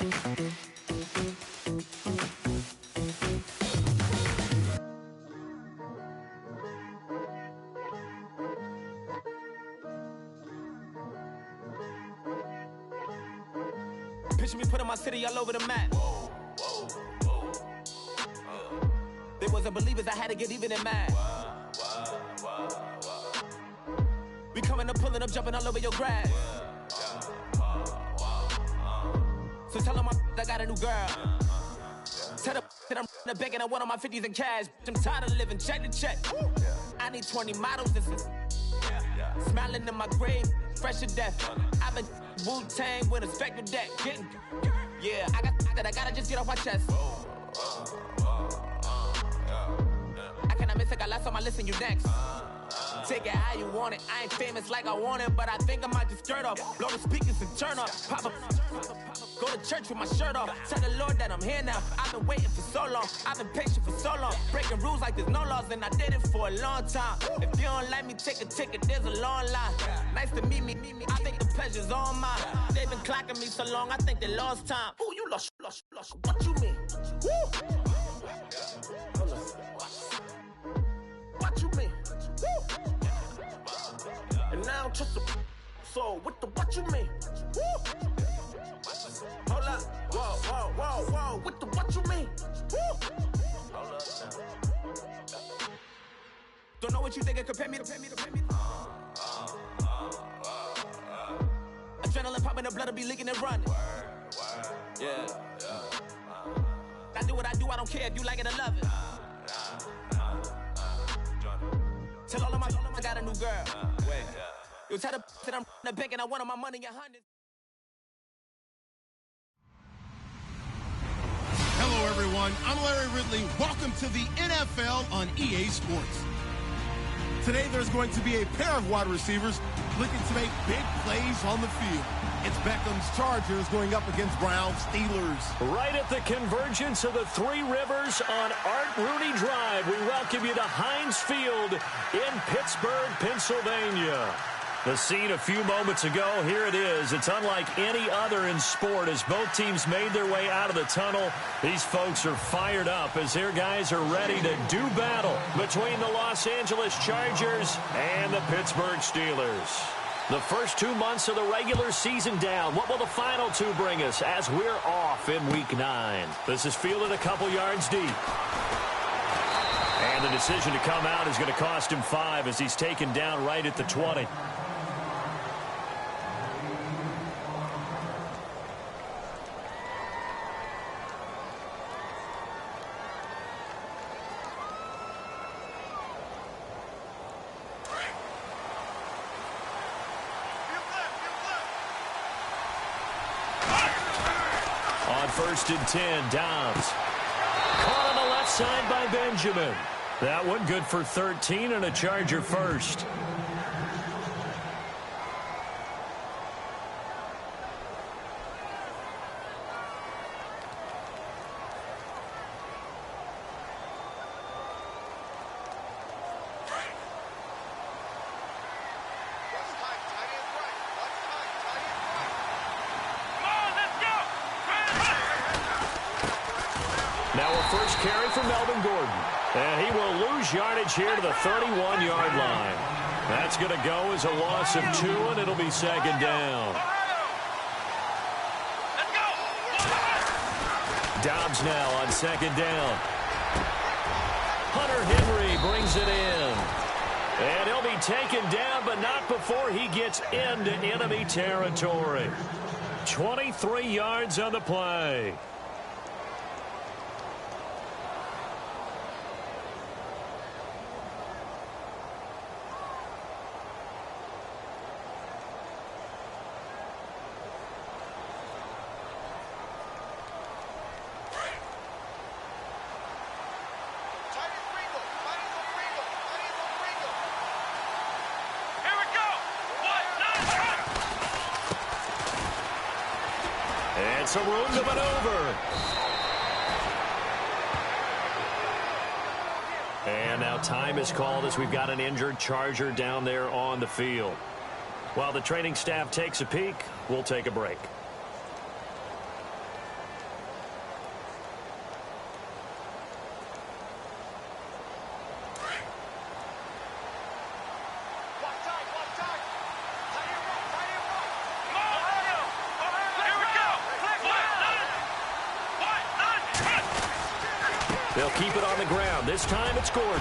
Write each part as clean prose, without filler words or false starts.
Picture me putting my city all over the map. They wasn't believers, I had to get even in mad. We coming up, pulling up, jumping all over your grass. So tell them I got a new girl. Tell them that I'm in the bank and I want all my 50s in cash. I'm tired of living check to check. I need 20 models, this is smiling in my grave, fresh to death. I've been Wu-Tang with a spectral deck. Yeah, I gotta just get off my chest. I cannot miss it, got last on my list and you next. Take it how you want it. I ain't famous like I want it, but I think I might just skirt off. Blow the speakers and turn up. Pop up. Go to church with my shirt off. Tell the Lord that I'm here now. I've been waiting for so long. I've been patient for so long. Breaking rules like there's no laws, and I did it for a long time. If you don't like me, take a ticket. There's a long line. Nice to meet me. I think the pleasure's all mine. They've been clocking me so long, I think they lost time. Ooh, you lost. What you mean? Woo! What you mean? Woo! And now I don't trust the so what you mean? Woo! Hold up, whoa, what you mean? Woo! Hold up now. Don't know what you think, compare me to. Adrenaline popping, the blood will be leaking and running. Yeah. I do what I do, I don't care if you like it or love it. Tell all of my I got a new girl. Wait. You tell the that I'm in the bank and I want all my money in hundreds. Hello, everyone. I'm Larry Ridley. Welcome to the NFL on EA Sports. Today, there's going to be a pair of wide receivers looking to make big plays on the field. It's Beckham's Chargers going up against Browns Steelers. Right at the convergence of the Three Rivers on Art Rooney Drive, we welcome you to Heinz Field in Pittsburgh, Pennsylvania. The scene a few moments ago, here it is. It's unlike any other in sport as both teams made their way out of the tunnel. These folks are fired up as their guys are ready to do battle between the Los Angeles Chargers and the Pittsburgh Steelers. The first 2 months of the regular season down. What will the final two bring us as we're off in Week 9? This is fielded a couple yards deep. And the decision to come out is going to cost him 5 as he's taken down right at the 20. First and 10, Doubs. Caught on the left side by Benjamin. That one good for 13 and a Charger first. Now a first carry for Melvin Gordon. And he will lose yardage here to the 31-yard line. That's going to go as a loss of 2, and it'll be second down. Doubs now on second down. Hunter Henry brings it in. And he'll be taken down, but not before he gets into enemy territory. 23 yards on the play. Some room to maneuver. And now time is called as we've got an injured Charger down there on the field. While the training staff takes a peek, we'll take a break. They'll keep it on the ground. This time it's Gordon.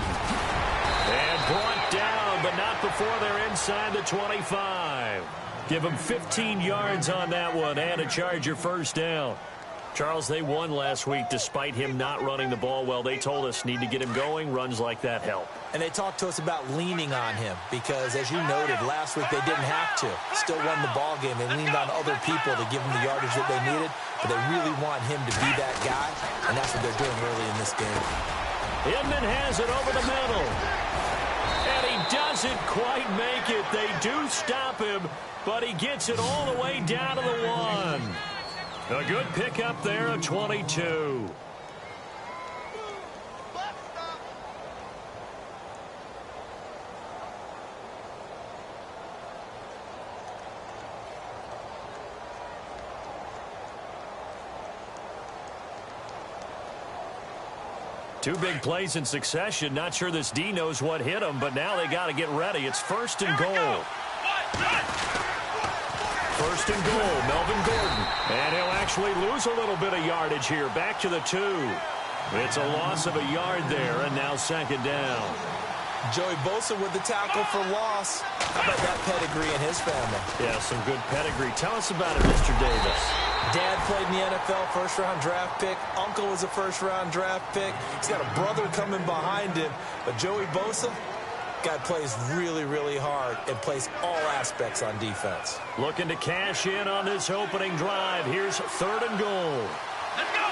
And brought down, but not before they're inside the 25. Give them 15 yards on that one and a Charger first down. Charles, they won last week despite him not running the ball well. They told us need to get him going. Runs like that help. And they talked to us about leaning on him because, as you noted, last week they didn't have to. Still won the ball game. They leaned on other people to give them the yardage that they needed, but they really want him to be that guy, and that's what they're doing early in this game. Inman has it over the middle. And he doesn't quite make it. They do stop him, but he gets it all the way down to the 1. A good pickup there, a 22. Two big plays in succession. Not sure this D knows what hit him, but now they got to get ready. It's first and goal. First and goal, Melvin Gordon. And he'll actually lose a little bit of yardage here. Back to the 2. It's a loss of a yard there, and now second down. Joey Bosa with the tackle for loss. How about that pedigree in his family? Yeah, some good pedigree. Tell us about it, Mr. Davis. Dad played in the NFL, first-round draft pick. Uncle was a first-round draft pick. He's got a brother coming behind him. But Joey Bosa, guy plays really, really hard and plays all aspects on defense. Looking to cash in on this opening drive. Here's third and goal. Let's go!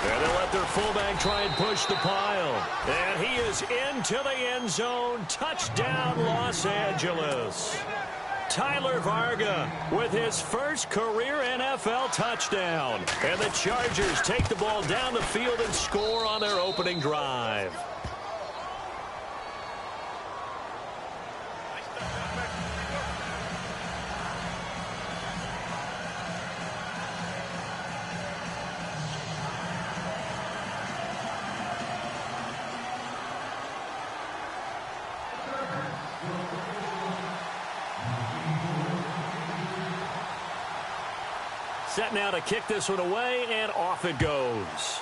And they'll let their fullback try and push the pile. And he is into the end zone. Touchdown, Los Angeles. Tyler Varga with his first career NFL touchdown. And the Chargers take the ball down the field and score on their opening drive. Set now to kick this one away, and off it goes.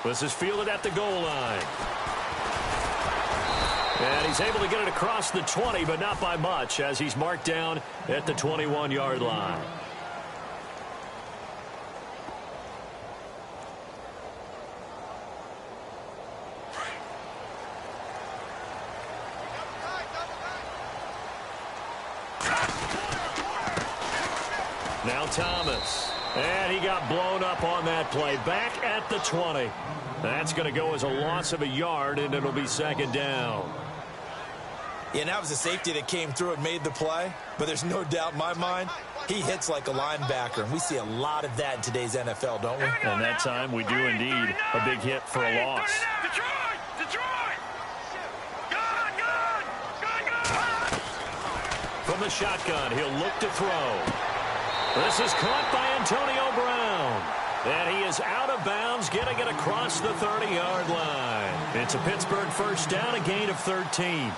This is fielded at the goal line. And he's able to get it across the 20, but not by much, as he's marked down at the 21-yard line. Now Thomas. And he got blown up on that play. Back at the 20. That's going to go as a loss of a yard, and it'll be second down. Yeah, and that was a safety that came through and made the play. But there's no doubt in my mind, he hits like a linebacker. And we see a lot of that in today's NFL, don't we? And that time we do indeed. A big hit for a loss. From the shotgun, he'll look to throw. This is caught by Antonio Brown. And he is out of bounds, getting it across the 30-yard line. It's a Pittsburgh first down, a gain of 13.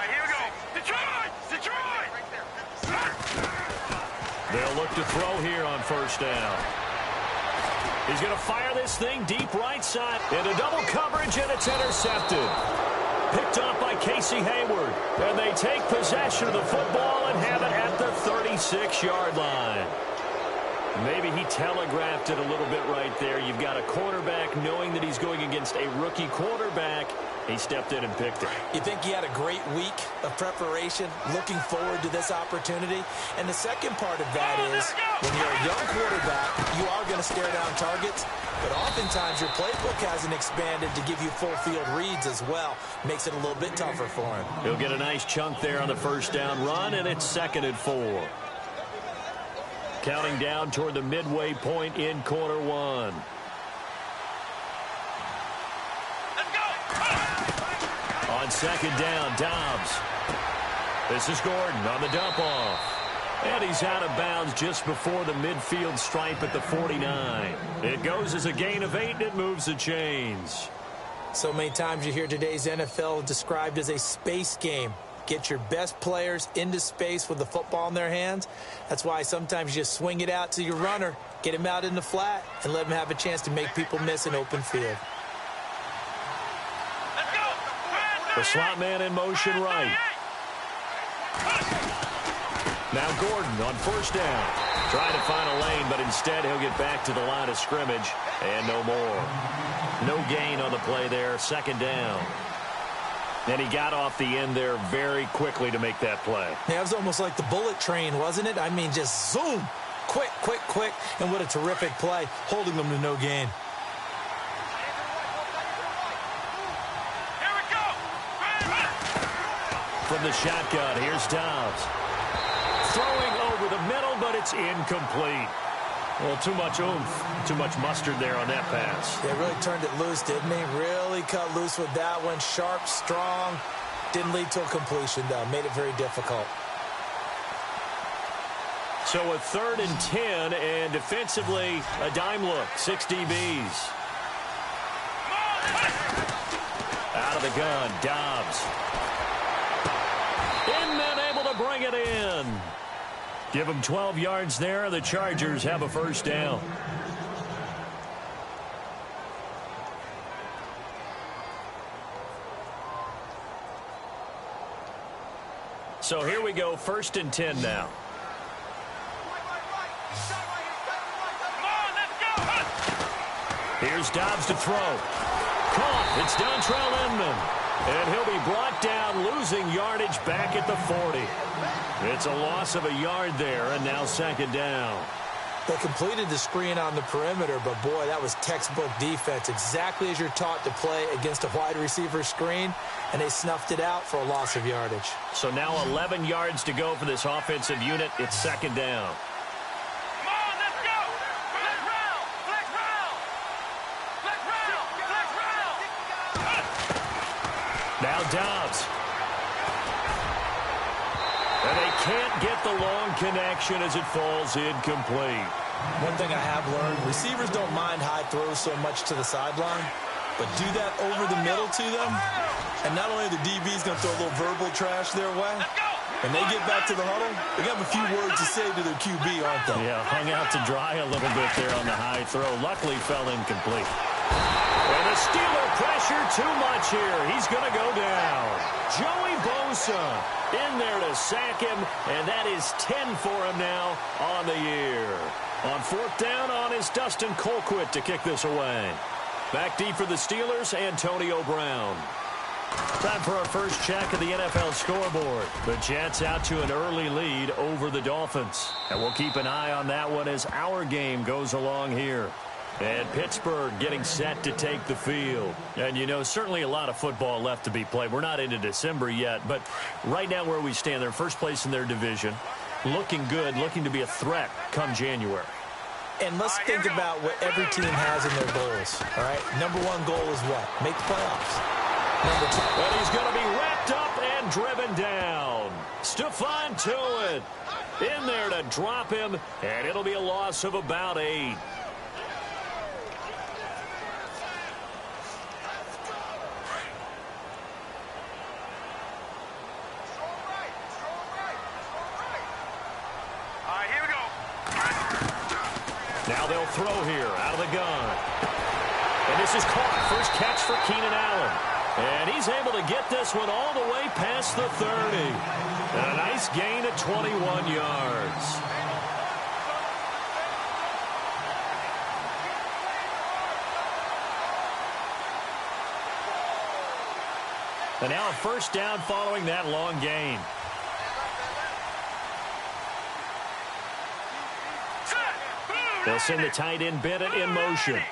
Here we go. Detroit! They'll look to throw here on first down. He's going to fire this thing deep right side into double coverage, and it's intercepted. Picked off by Casey Hayward. And they take possession of the football and have it at the 36-yard line. Maybe he telegraphed it a little bit right there. You've got a quarterback knowing that he's going against a rookie quarterback. He stepped in and picked it. You think he had a great week of preparation, looking forward to this opportunity? And the second part of that is, when you're a young quarterback, you are going to stare down targets, but oftentimes your playbook hasn't expanded to give you full field reads as well. Makes it a little bit tougher for him. He'll get a nice chunk there on the first down run, and it's 2nd and 4. Counting down toward the midway point in quarter one. On second down, Doubs. This is Gordon on the dump off. And he's out of bounds just before the midfield stripe at the 49. It goes as a gain of 8, and it moves the chains. So many times you hear today's NFL described as a space game. Get your best players into space with the football in their hands. That's why sometimes you just swing it out to your runner, get him out in the flat, and let him have a chance to make people miss an open field. The slot man in motion right. Now Gordon on first down. Trying to find a lane, but instead he'll get back to the line of scrimmage. And no more. No gain on the play there. Second down. And he got off the end there very quickly to make that play. Yeah, it was almost like the bullet train, wasn't it? I mean, just zoom. Quick, quick, quick. And what a terrific play, holding them to no gain. From the shotgun, here's Doubs. Throwing over the middle, but it's incomplete. Well, too much oomph, too much mustard there on that pass. Yeah, really turned it loose, didn't he? Really cut loose with that one. Sharp, strong. Didn't lead to a completion, though. Made it very difficult. So a 3rd and 10, and defensively, a dime look. 6 DBs. Out of the gun, Doubs. And then able to bring it in. Give them 12 yards there. The Chargers have a first down. So here we go, 1st and 10 now. Here's Doubs to throw. Caught. It's Dontrell Inman. And he'll be brought down, losing yardage back at the 40. It's a loss of a yard there, and now 2nd down. They completed the screen on the perimeter, but, boy, that was textbook defense. Exactly as you're taught to play against a wide receiver screen, and they snuffed it out for a loss of yardage. So now 11 yards to go for this offensive unit. It's 2nd down. Now Doubs. And they can't get the long connection as it falls incomplete. One thing I have learned, receivers don't mind high throws so much to the sideline, but do that over the middle to them, and not only are the DBs going to throw a little verbal trash their way, when they get back to the huddle, they got a few words to say to their QB, aren't they? Yeah, hung out to dry a little bit there on the high throw. Luckily fell incomplete. And the Steeler pressure too much here. He's going to go down. Joey Bosa in there to sack him, and that is 10 for him now on the year. On 4th down on is Dustin Colquitt to kick this away. Back deep for the Steelers, Antonio Brown. Time for our first check of the NFL scoreboard. The Jets out to an early lead over the Dolphins. And we'll keep an eye on that one as our game goes along here. And Pittsburgh getting set to take the field. And, you know, certainly a lot of football left to be played. We're not into December yet, but right now where we stand, they're first place in their division. Looking good, looking to be a threat come January. And let's think about what every team has in their goals, all right? Number 1 goal is what? Make the playoffs. Number 2. But he's going to be wrapped up and driven down. Stephon Tuitt in there to drop him, and it'll be a loss of about 8. Now they'll throw here out of the gun. And this is caught. First catch for Keenan Allen. And he's able to get this one all the way past the 30. And a nice gain of 21 yards. And now a first down following that long gain. They'll send the tight end Bennett in motion.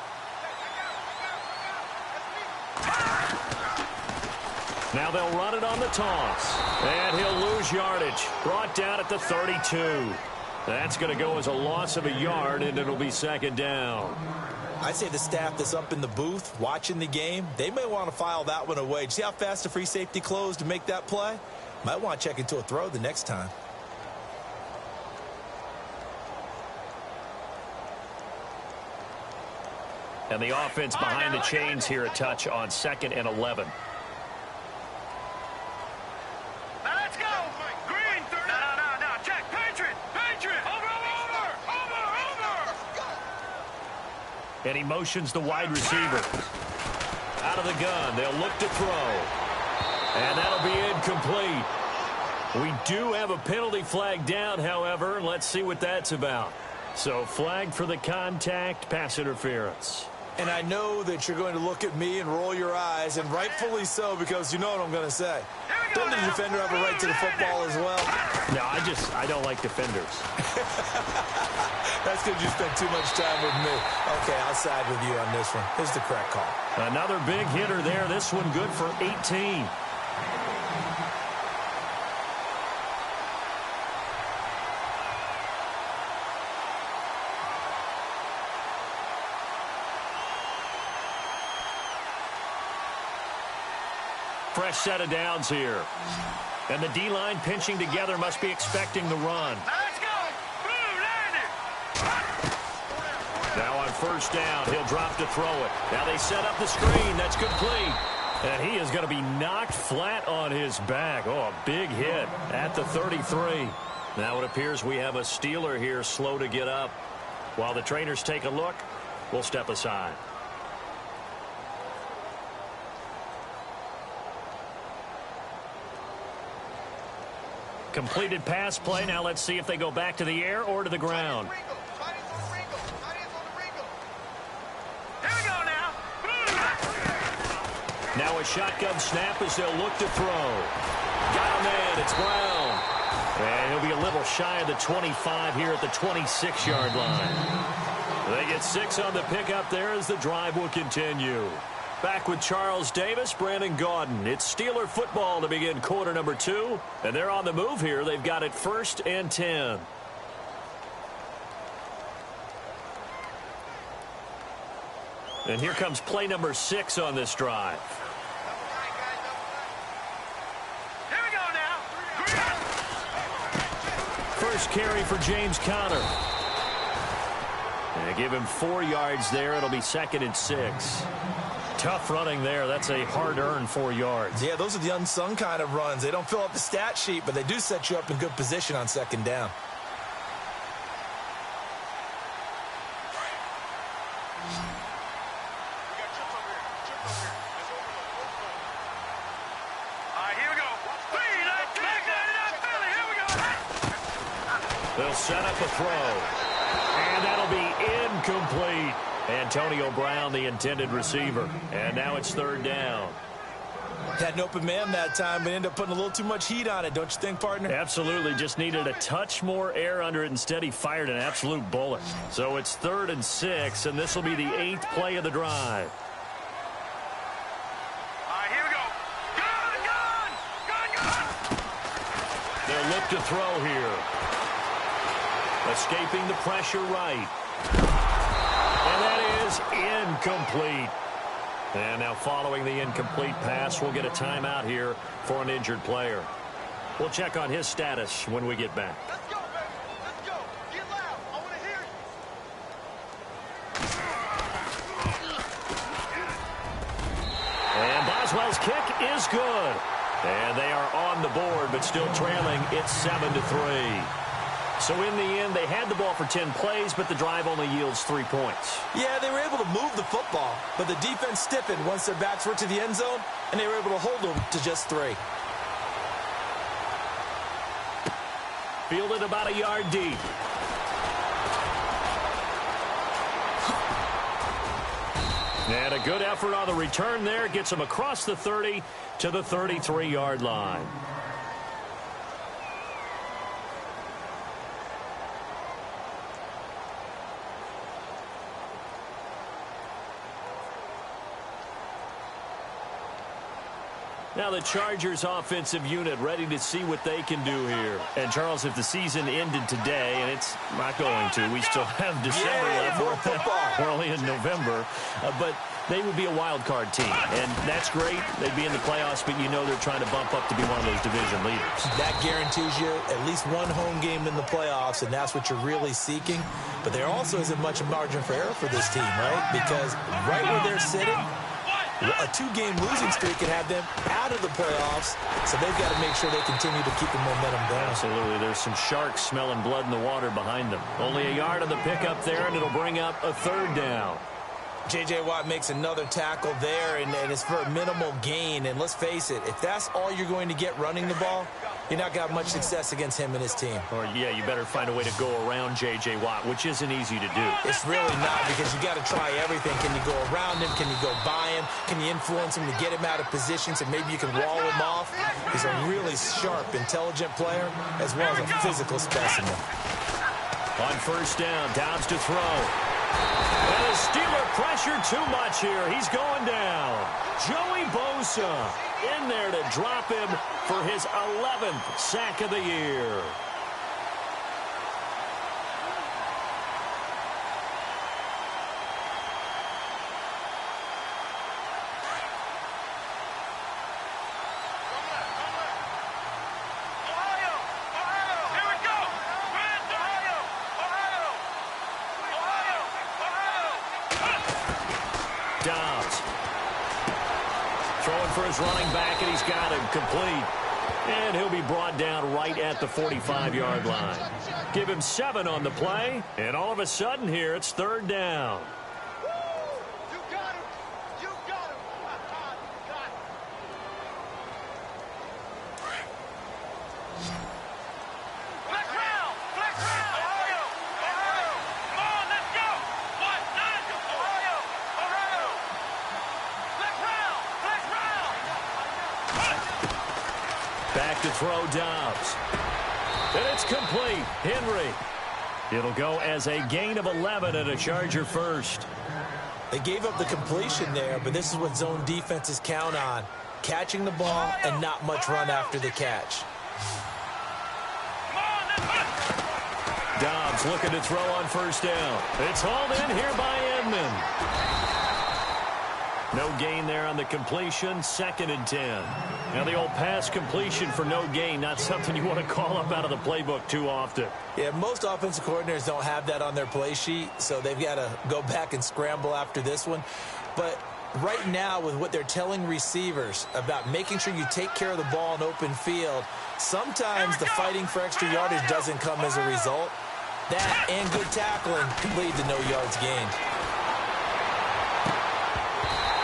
Now they'll run it on the toss. And he'll lose yardage. Brought down at the 32. That's going to go as a loss of a yard, and it'll be 2nd down. I'd say the staff that's up in the booth watching the game, they may want to file that one away. See how fast the free safety closed to make that play? Might want to check into a throw the next time. And the offense behind the chains here a touch on 2nd and 11. Now let's go. Green. No. Check. Patriot. Over. And he motions the wide receiver. Out of the gun. They'll look to throw. And that'll be incomplete. We do have a penalty flag down, however, and let's see what that's about. So flag for the contact, pass interference. And I know that you're going to look at me and roll your eyes, and rightfully so, because you know what I'm going to say. Doesn't the defender have a right to the football as well? No, I don't like defenders. That's because you spent too much time with me. Okay, I'll side with you on this one. Here's the correct call. Another big hitter there. This one good for 18. Fresh set of downs here. And the D-line pinching together must be expecting the run. Let's go. Boom, landed. Now on first down, he'll drop to throw it. Now they set up the screen. That's complete. And he is going to be knocked flat on his back. Oh, a big hit at the 33. Now it appears we have a Steeler here slow to get up. While the trainers take a look, we'll step aside. Completed pass play. Now let's see if they go back to the air or to the ground. Here we go now. Now a shotgun snap as they'll look to throw. Got him in. It's Brown. And he'll be a little shy of the 25 here at the 26-yard line. They get 6 on the pickup there as the drive will continue. Back with Charles Davis, Brandon Gaudin. It's Steeler football to begin quarter number 2. And they're on the move here. They've got it 1st and 10. And here comes play number 6 on this drive. Here we go now. First carry for James Conner. And give him 4 yards there. It'll be 2nd and 6. Tough running there. That's a hard-earned 4 yards. Yeah, those are the unsung kind of runs. They don't fill up the stat sheet, but they do set you up in good position on 2nd down. All right, here we go. They'll set up a throw. And that'll be incomplete. Antonio Brown, the intended receiver. And now it's 3rd down. Had an open man that time, but ended up putting a little too much heat on it, don't you think, partner? Absolutely. Just needed a touch more air under it. Instead, he fired an absolute bullet. So it's 3rd and 6, and this will be the 8th play of the drive. All right, here we go. Gun! They'll look to throw here. Escaping the pressure right. And that is incomplete. And now following the incomplete pass, we'll get a timeout here for an injured player. We'll check on his status when we get back. Let's go, baby. Let's go. Get loud. I want to hear you. And Boswell's kick is good. And they are on the board, but still trailing. It's 7-3. So in the end, they had the ball for 10 plays, but the drive only yields 3 points. Yeah, they were able to move the football, but the defense stiffened once their backs were to the end zone, and they were able to hold them to just 3. Fielded about a yard deep. And a good effort on the return there. Gets them across the 30 to the 33-yard line. Now the Chargers offensive unit ready to see what they can do here. And Charles, if the season ended today, and it's not going to, we still have December left. More football. We're only in November. But they would be a wild card team. And that's great. They'd be in the playoffs, but you know they're trying to bump up to be one of those division leaders. That guarantees you at least one home game in the playoffs, and that's what you're really seeking. But there also isn't much margin for error for this team, right? Because right where they're sitting, a 2-game losing streak can have them out of the playoffs, so they've got to make sure they continue to keep the momentum going. Absolutely. There's some sharks smelling blood in the water behind them. Only a yard on the pickup there, and it'll bring up a 3rd down. J.J. Watt makes another tackle there, and it's for a minimal gain. And let's face it, if that's all you're going to get running the ball, you're not going to have much success against him and his team. Or, yeah, you better find a way to go around J.J. Watt, which isn't easy to do. It's really not, because you got to try everything. Can you go around him? Can you go by him? Can you influence him to get him out of position so maybe you can wall him off? He's a really sharp, intelligent player, as well as a physical specimen. On 1st down, Doubs to throw. And the Steeler pressure too much here. He's going down. Joey Bosa in there to drop him for his 11th sack of the year. Doubs throwing for his running back, and he's got him complete. And he'll be brought down right at the 45-yard line. Give him 7 on the play, and all of a sudden here it's 3rd down. Back to throw, Doubs. And it's complete. Henry. It'll go as a gain of 11 and a Charger first. They gave up the completion there, but this is what zone defenses count on. Catching the ball and not much run after the catch. Doubs looking to throw on 1st down. It's hauled in here by Edmond. No gain there on the completion, 2nd and 10. Now the old pass completion for no gain, not something you want to call up out of the playbook too often. Yeah, most offensive coordinators don't have that on their play sheet, so they've got to go back and scramble after this one. But right now, with what they're telling receivers about making sure you take care of the ball in open field, sometimes the fighting for extra yardage doesn't come as a result. That and good tackling can lead to no yards gained.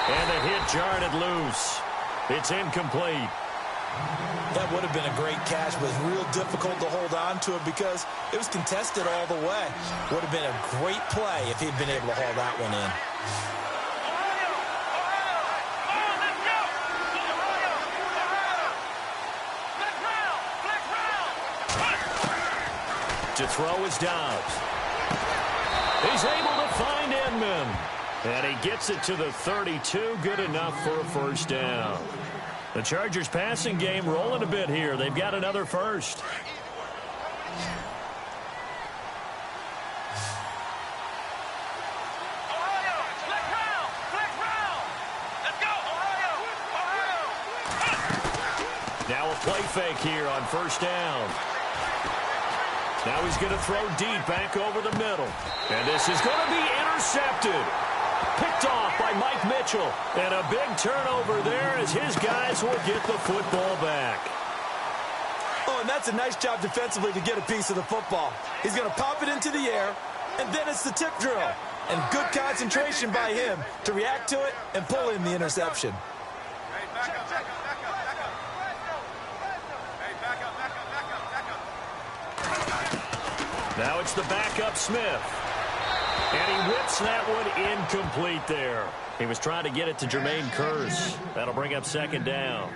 And the hit jarred it loose. It's incomplete. That would have been a great catch, but it's real difficult to hold on to it because it was contested all the way. Would have been a great play if he'd been able to haul that one in. To throw is Doubs. He's able to find Edmond. And he gets it to the 32. Good enough for a 1st down. The Chargers passing game rolling a bit here. They've got another first. Now a play fake here on 1st down. Now he's going to throw deep back over the middle. And this is going to be intercepted. Picked off by Mike Mitchell. And a big turnover there as his guys will get the football back. Oh, and that's a nice job defensively to get a piece of the football. He's going to pop it into the air, and then it's the tip drill. And good concentration by him to react to it and pull in the interception. Now it's the backup Smith. And he whips that one incomplete there. He was trying to get it to Jermaine Kearse. That'll bring up 2nd down.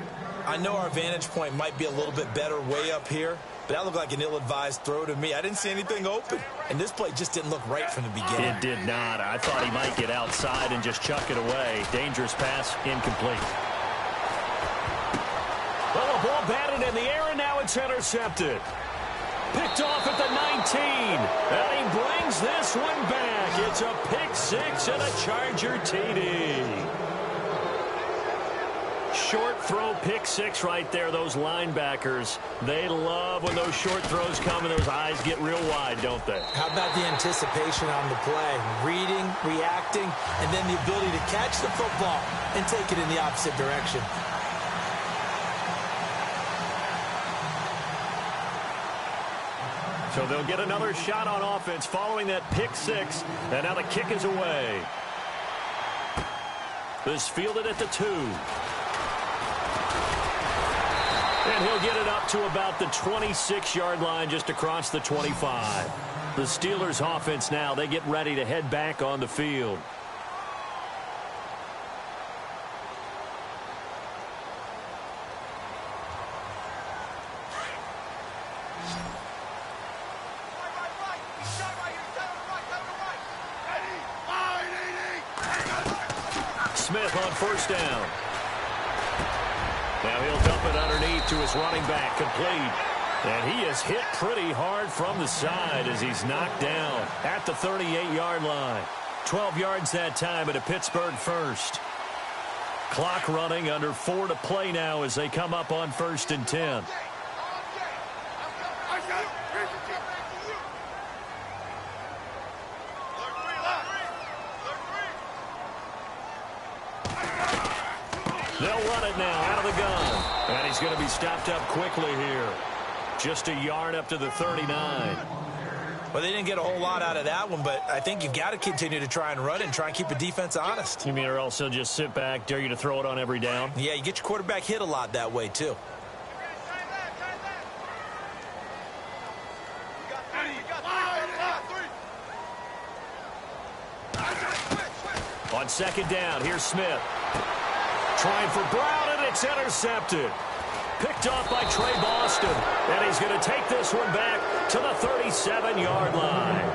I know our vantage point might be a little bit better way up here, but that looked like an ill-advised throw to me. I didn't see anything open, and this play just didn't look right from the beginning. It did not. I thought he might get outside and just chuck it away. Dangerous pass, incomplete. Well, the ball batted in the air, and now it's intercepted. Picked off at the 19. And he brings this one back. It's a pick six and a Charger TD. Short throw pick six right there. Those linebackers, they love when those short throws come and those eyes get real wide, don't they? How about the anticipation on the play? Reading, reacting, and then the ability to catch the football and take it in the opposite direction. So they'll get another shot on offense following that pick six. And now the kick is away. This fielded at the 2. And he'll get it up to about the 26-yard line, just across the 25. The Steelers' offense now, they get ready to head back on the field. Smith on first down. Now he'll dump it underneath to his running back, complete. And he is hit pretty hard from the side as he's knocked down at the 38-yard line. 12 yards that time at a Pittsburgh first. Clock running, under 4 to play now as they come up on 1st and 10. They'll run it now out of the gun. And he's going to be stopped up quickly here. Just a yard up to the 39. Well, they didn't get a whole lot out of that one, but I think you've got to continue to try and run and try and keep the defense honest. You mean or else they'll just sit back, dare you to throw it on every down? Yeah, you get your quarterback hit a lot that way, too. On second down, here's Smith. Trying for Brown, and it's intercepted. Picked off by Trey Boston. And he's going to take this one back to the 37-yard line.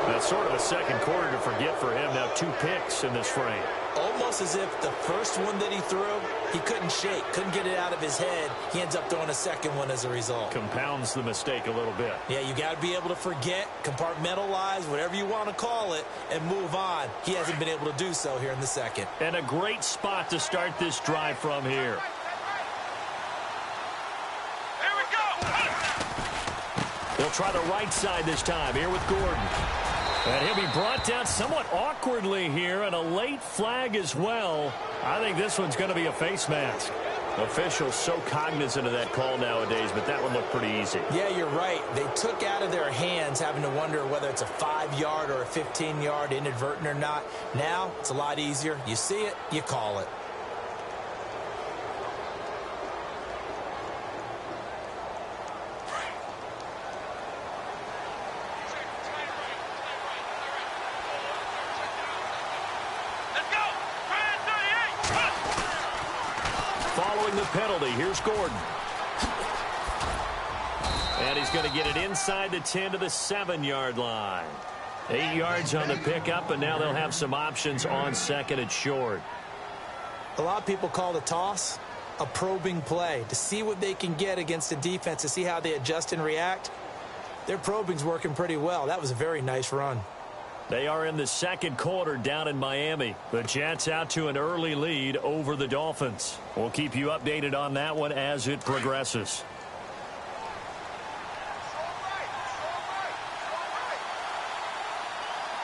That's sort of a second quarter to forget for him. Now 2 picks in this frame. Almost as if the first one that he threw, he couldn't shake, couldn't get it out of his head. He ends up throwing a second one as a result. Compounds the mistake a little bit. Yeah, you got to be able to forget, compartmentalize, whatever you want to call it, and move on. He hasn't been able to do so here in the second. And a great spot to start this drive from here. They'll try the right side this time here with Gordon. And he'll be brought down somewhat awkwardly here, and a late flag as well. I think this one's going to be a face mask. Officials so cognizant of that call nowadays, but that one looked pretty easy. Yeah, you're right. They took out of their hands having to wonder whether it's a 5-yard or a 15-yard inadvertent or not. Now, it's a lot easier. You see it, you call it. Following the penalty, here's Gordon. And he's going to get it inside the 10 to the 7-yard line. 8 yards on the pickup, and now they'll have some options on second and short. A lot of people call the toss a probing play to see what they can get against the defense, to see how they adjust and react. Their probing's working pretty well. That was a very nice run. They are in the second quarter down in Miami. The Jets out to an early lead over the Dolphins. We'll keep you updated on that one as it progresses.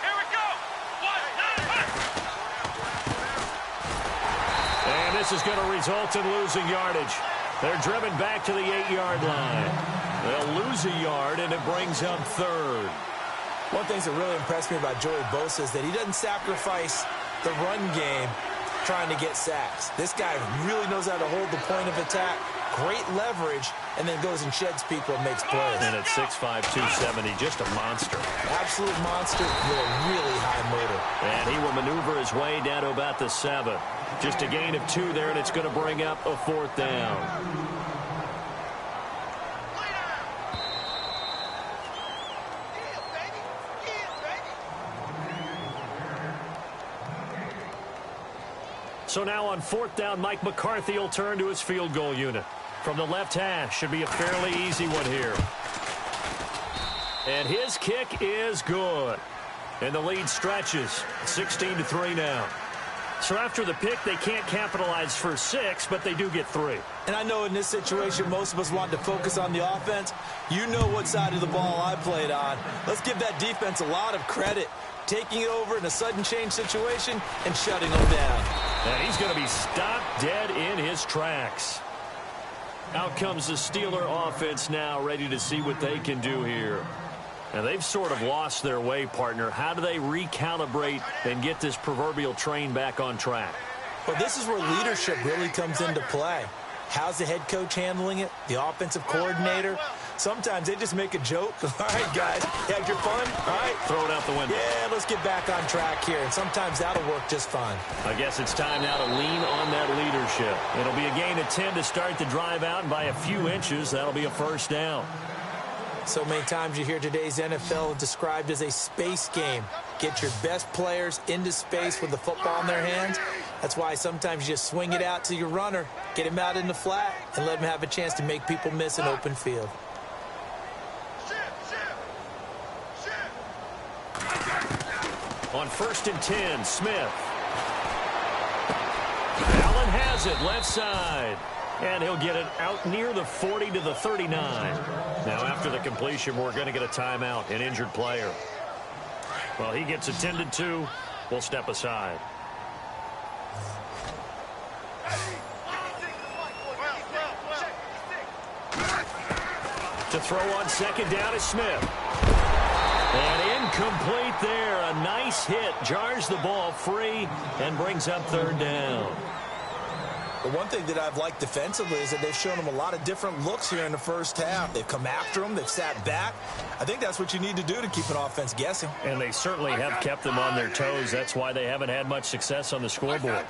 Here we go. And this is going to result in losing yardage. They're driven back to the 8-yard line. They'll lose a yard, and it brings up third. One thing that really impressed me about Joey Bosa is that he doesn't sacrifice the run game trying to get sacks. This guy really knows how to hold the point of attack, great leverage, and then goes and sheds people and makes plays. And at 6'5", 270, just a monster. Absolute monster with a really high motor. And he will maneuver his way down to about the 7. Just a gain of 2 there, and it's going to bring up a 4th down. So now on 4th down, Mike McCarthy will turn to his field goal unit. From the left hash, should be a fairly easy one here. And his kick is good. And the lead stretches 16-3 now. So after the pick, they can't capitalize for 6, but they do get 3. And I know in this situation, most of us want to focus on the offense. You know what side of the ball I played on. Let's give that defense a lot of credit. Taking it over in a sudden change situation and shutting them down. And he's going to be stopped dead in his tracks. Out comes the Steeler offense now, ready to see what they can do here. And they've sort of lost their way, partner. How do they recalibrate and get this proverbial train back on track? Well, this is where leadership really comes into play. How's the head coach handling it? The offensive coordinator? Sometimes they just make a joke. All right, guys, you had your fun? All right. Throw it out the window. Yeah, let's get back on track here. And sometimes that'll work just fine. I guess it's time now to lean on that leadership. It'll be a gain of 10 to start the drive out, and by a few inches, that'll be a first down. So many times you hear today's NFL described as a space game. Get your best players into space with the football in their hands. That's why sometimes you just swing it out to your runner, get him out in the flat, and let him have a chance to make people miss an open field. On 1st and 10, Smith. Allen has it, left side. And he'll get it out near the 40 to the 39. Now, after the completion, we're going to get a timeout, an injured player. Well, he gets attended to. We'll step aside. To throw on 2nd down is Smith. And incomplete there. A nice hit. Jars the ball free and brings up 3rd down. The one thing that I've liked defensively is that they've shown them a lot of different looks here in the first half. They've come after them. They've sat back. I think that's what you need to do to keep an offense guessing. And they certainly have kept them on their toes. That's why they haven't had much success on the scoreboard.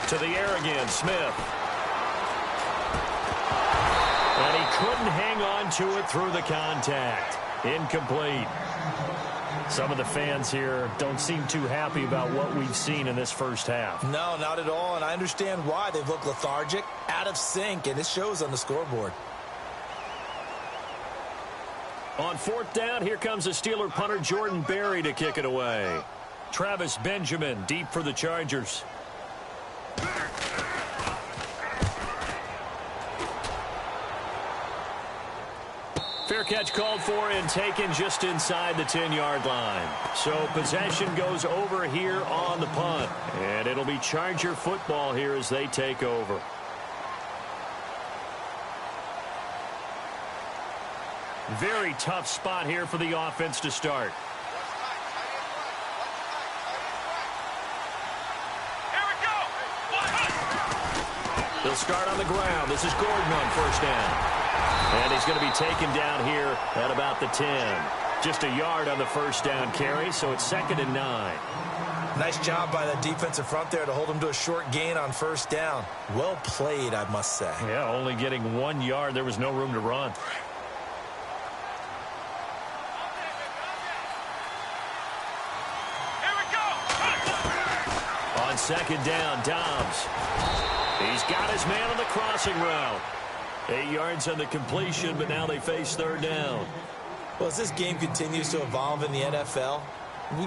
To the air again, Smith. And he couldn't hang on to it through the contact. Incomplete. Some of the fans here don't seem too happy about what we've seen in this first half. No, not at all, and I understand why. They've looked lethargic, out of sync, and it shows on the scoreboard. On 4th down, here comes the Steeler punter Jordan Berry to kick it away. Travis Benjamin deep for the Chargers. Fair catch called for and taken just inside the 10-yard line. So possession goes over here on the punt. And it'll be Charger football here as they take over. Very tough spot here for the offense to start. They'll start on the ground. This is Gordon on 1st down. And he's going to be taken down here at about the 10. Just a yard on the 1st down carry, so it's 2nd and 9. Nice job by the defensive front there to hold him to a short gain on 1st down. Well played, I must say. Yeah, only getting 1 yard. There was no room to run. On 2nd down, Doubs. He's got his man on the crossing route. 8 yards on the completion, but now they face 3rd down. Well, as this game continues to evolve in the NFL,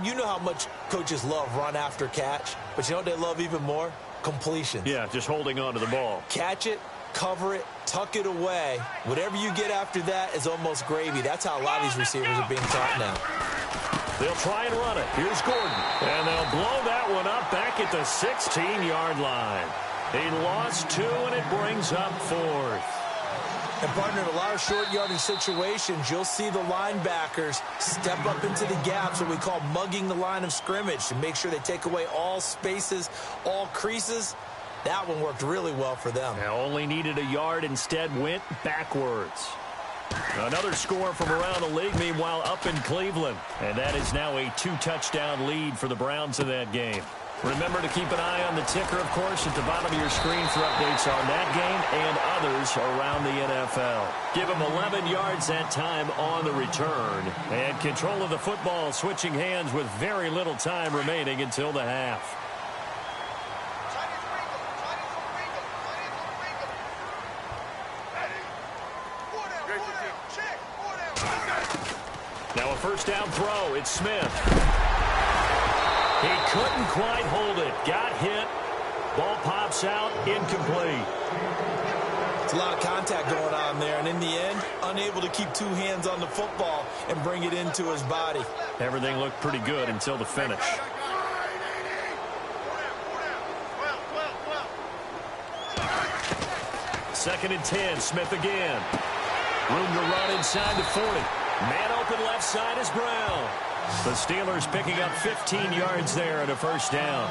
you know how much coaches love run after catch, but you know what they love even more? Completions. Yeah, just holding on to the ball. Catch it, cover it, tuck it away. Whatever you get after that is almost gravy. That's how a lot of these receivers are being taught now. They'll try and run it. Here's Gordon. And they'll blow that one up back at the 16-yard line. He lost 2, and it brings up 4th. And, partner, in a lot of short yardage situations, you'll see the linebackers step up into the gaps, what we call mugging the line of scrimmage, to make sure they take away all spaces, all creases. That one worked really well for them. Now only needed a yard, instead went backwards. Another score from around the league, meanwhile, up in Cleveland. And that is now a 2-touchdown lead for the Browns in that game. Remember to keep an eye on the ticker, of course, at the bottom of your screen for updates on that game and others around the NFL. Give them 11 yards that time on the return. And control of the football switching hands with very little time remaining until the half. first down throw. It's Smith. He couldn't quite hold it. Got hit. Ball pops out. Incomplete. It's a lot of contact going on there, and in the end, unable to keep two hands on the football and bring it into his body. Everything looked pretty good until the finish. Second and 10, Smith again. Room to run inside the 40. Man open left side is Brown. The Steelers picking up 15 yards there and a first down.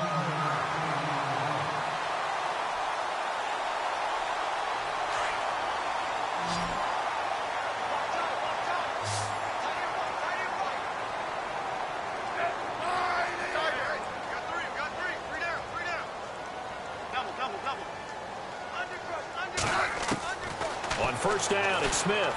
On first down, it's Smith.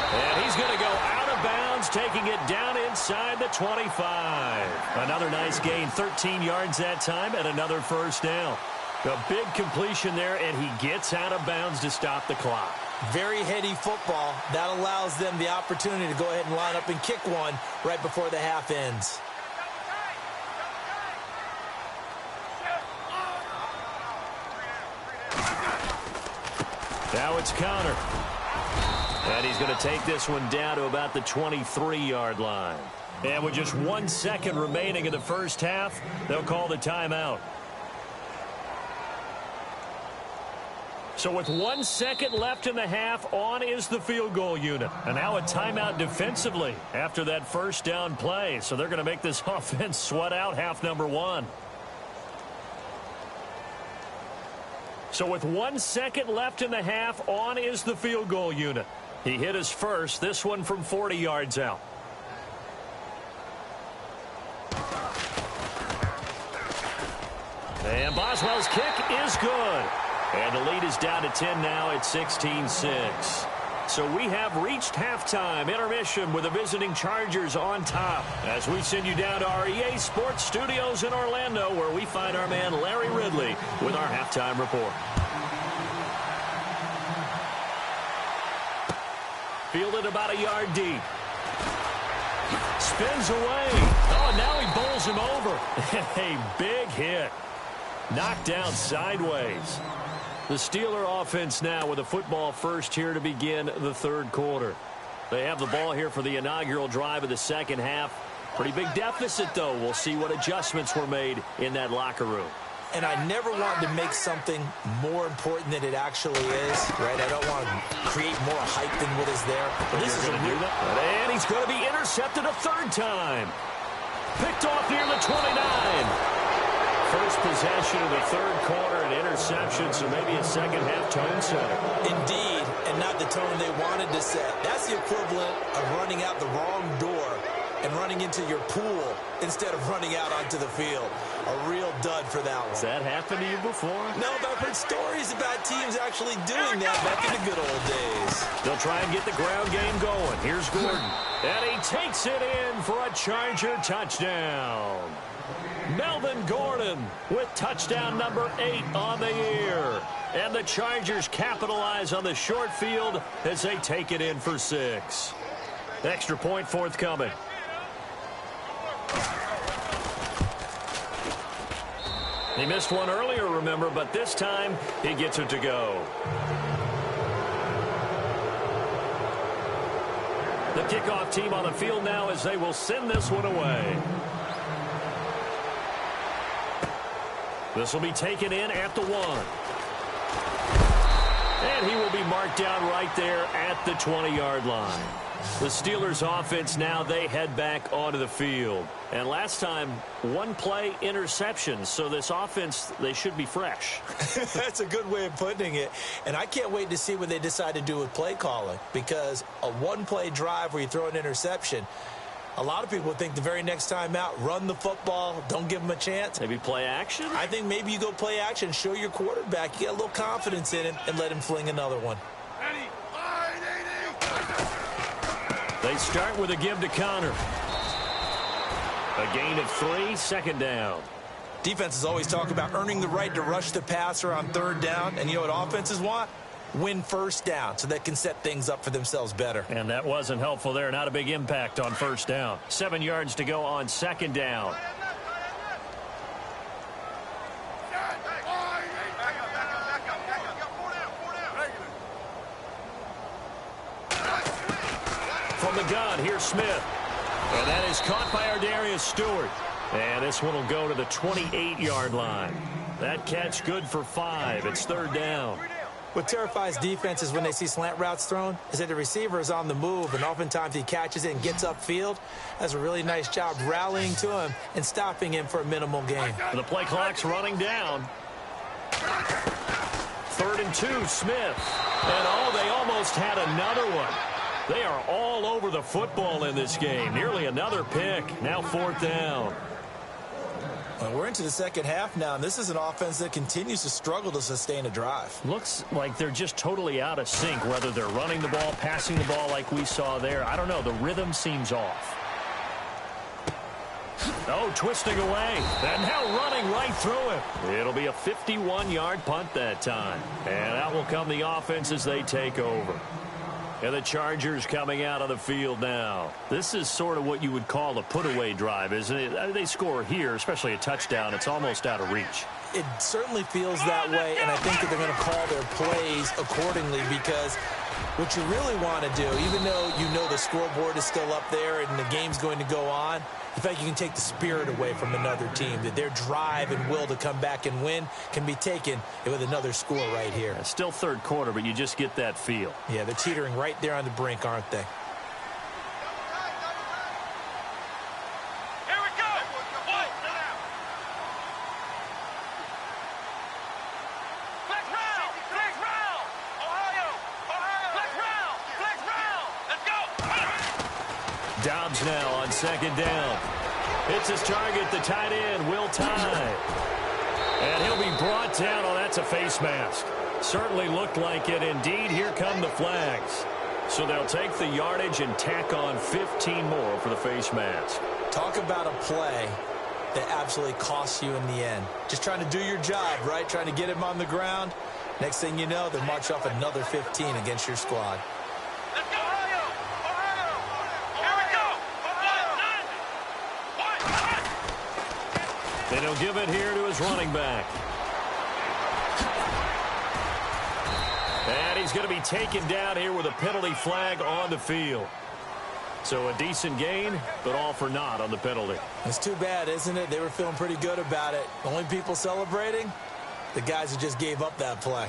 And he's going to go out of bounds, taking it down inside the 25. Another nice gain, 13 yards that time, and another first down. A big completion there, and he gets out of bounds to stop the clock. Very heady football. That allows them the opportunity to go ahead and line up and kick one right before the half ends. Now it's Connor. And he's going to take this one down to about the 23-yard line. And with just 1 second remaining in the first half, they'll call the timeout. So with 1 second left in the half, on is the field goal unit. And now a timeout defensively after that first down play. So they're going to make this offense sweat out half number one. So with 1 second left in the half, on is the field goal unit. He hit his first, this one from 40 yards out. And Boswell's kick is good. And the lead is down to 10 now at 16-6. So we have reached halftime intermission with the visiting Chargers on top. As we send you down to our EA Sports Studios in Orlando, where we find our man Larry Ridley with our halftime report. Fielded about a yard deep. Spins away. Oh, now he bowls him over. A big hit. Knocked down sideways. The Steeler offense now with a football first here to begin the third quarter. They have the ball here for the inaugural drive of the second half. Pretty big deficit, though. We'll see what adjustments were made in that locker room. And I never wanted to make something more important than it actually is, right? I don't want to create more hype than what is there. But this is going to do that. And he's going to be intercepted a third time. Picked off near the 29. First possession of the third quarter, an interception, so maybe a second-half tone setter. Indeed, and not the tone they wanted to set. That's the equivalent of running out the wrong door and running into your pool instead of running out onto the field. A real dud for that one. Has that happened to you before? No, but I've heard stories about teams actually doing that back in the good old days. They'll try and get the ground game going. Here's Gordon. And he takes it in for a Charger touchdown. Melvin Gordon with touchdown number 8 on the year. And the Chargers capitalize on the short field as they take it in for 6. Extra point forthcoming. He missed one earlier, remember, but this time he gets it to go. The kickoff team on the field now as they will send this one away. This will be taken in at the 1. And he will be marked down right there at the 20-yard line. The Steelers offense now, they head back onto the field. And last time, 1 play interception. So this offense, they should be fresh. That's a good way of putting it. And I can't wait to see what they decide to do with play calling. Because a 1-play drive where you throw an interception, a lot of people think the very next time out, run the football, don't give them a chance. Maybe play action? I think maybe you go play action, show your quarterback, you get a little confidence in him, and let him fling another one. They start with a give to Connor. A gain of 3, second down. Defenses always talk about earning the right to rush the passer on third down, and you know what offenses want? win first down so they can set things up for themselves better. And that wasn't helpful there. Not a big impact on first down. 7 yards to go on second down. From the gun, here's Smith. And that is caught by our Darius Stewart. And this one will go to the 28-yard line. That catch good for 5. It's third down. What terrifies defenses when they see slant routes thrown is that the receiver is on the move, and oftentimes he catches it and gets upfield. Does a really nice job rallying to him and stopping him for a minimal gain. The play clock's running down. 3rd and 2, Smith. And they almost had another one. They are all over the football in this game. Nearly another pick. Now 4th down. Well, we're into the second half now, and this is an offense that continues to struggle to sustain a drive. Looks like they're just totally out of sync, whether they're running the ball, passing the ball like we saw there. I don't know. The rhythm seems off. Oh, twisting away. And now running right through him. It'll be a 51-yard punt that time. And out will come the offense as they take over. And the Chargers coming out of the field now. This is sort of what you would call a put-away drive, isn't it? They score here, especially a touchdown. It's almost out of reach. It certainly feels that way, and I think that they're going to call their plays accordingly, because what you really want to do, even though you know the scoreboard is still up there and the game's going to go on, in fact, you can take the spirit away from another team, that their drive and will to come back and win can be taken with another score right here. It's still third quarter, but you just get that feel. Yeah, they're teetering right there on the brink, aren't they? Here we go. Flex round. Flex round. Ohio. Flex round. Flex round. Let's go. Doubs now on second down. It's his target, the tight end, Will Tye. And he'll be brought down. Oh, that's a face mask. Certainly looked like it. Indeed, here come the flags. So they'll take the yardage and tack on 15 more for the face mask. Talk about a play that absolutely costs you in the end. Just trying to do your job, right? Trying to get him on the ground. Next thing you know, they march off another 15 against your squad. Let's go, Ohio. Here we go. And he'll give it here to his running back. And he's going to be taken down here with a penalty flag on the field. So a decent gain, but all for naught on the penalty. It's too bad, isn't it? They were feeling pretty good about it. The only people celebrating, the guys who just gave up that play.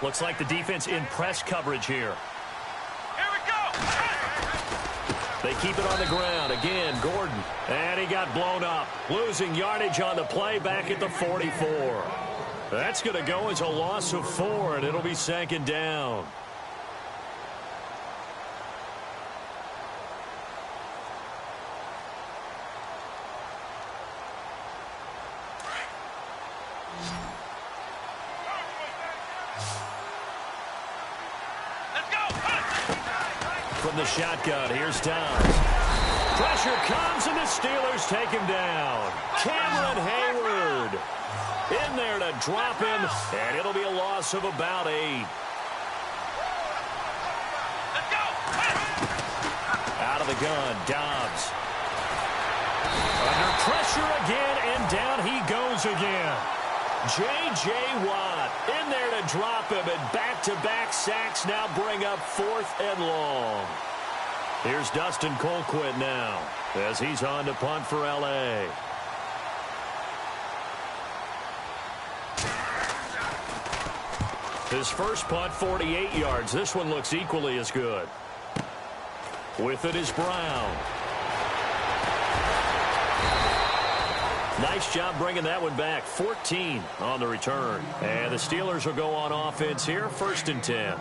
Looks like the defense in press coverage here. Here we go. They keep it on the ground. Again, Gordon. And he got blown up. Losing yardage on the play back at the 44. That's going to go as a loss of 4, and it'll be second down. From the shotgun, here's Doubs. Pressure comes, and the Steelers take him down. Cameron Hayward in there to drop him, and it'll be a loss of about 8. Out of the gun, Doubs. Under pressure again, and down he goes again. J.J. Watt in there to drop him, and back-to-back sacks now bring up 4th and long. Here's Dustin Colquitt now as he's on to punt for L.A. His first punt, 48 yards. This one looks equally as good. With it is Brown. Nice job bringing that one back. 14 on the return. And the Steelers will go on offense here. 1st and 10.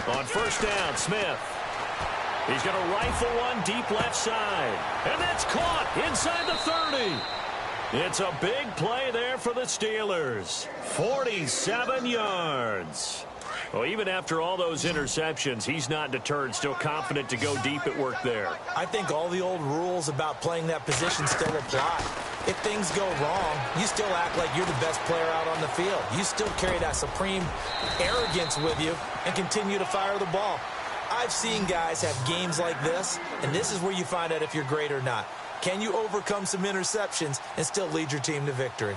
On 1st down, Smith. He's going to rifle one deep left side. And that's caught inside the 30. It's a big play there for the Steelers. 47 yards. Well, even after all those interceptions, he's not deterred, still confident to go deep at work there. I think all the old rules about playing that position still apply. If things go wrong, you still act like you're the best player out on the field. You still carry that supreme arrogance with you and continue to fire the ball. I've seen guys have games like this, and this is where you find out if you're great or not. Can you overcome some interceptions and still lead your team to victory?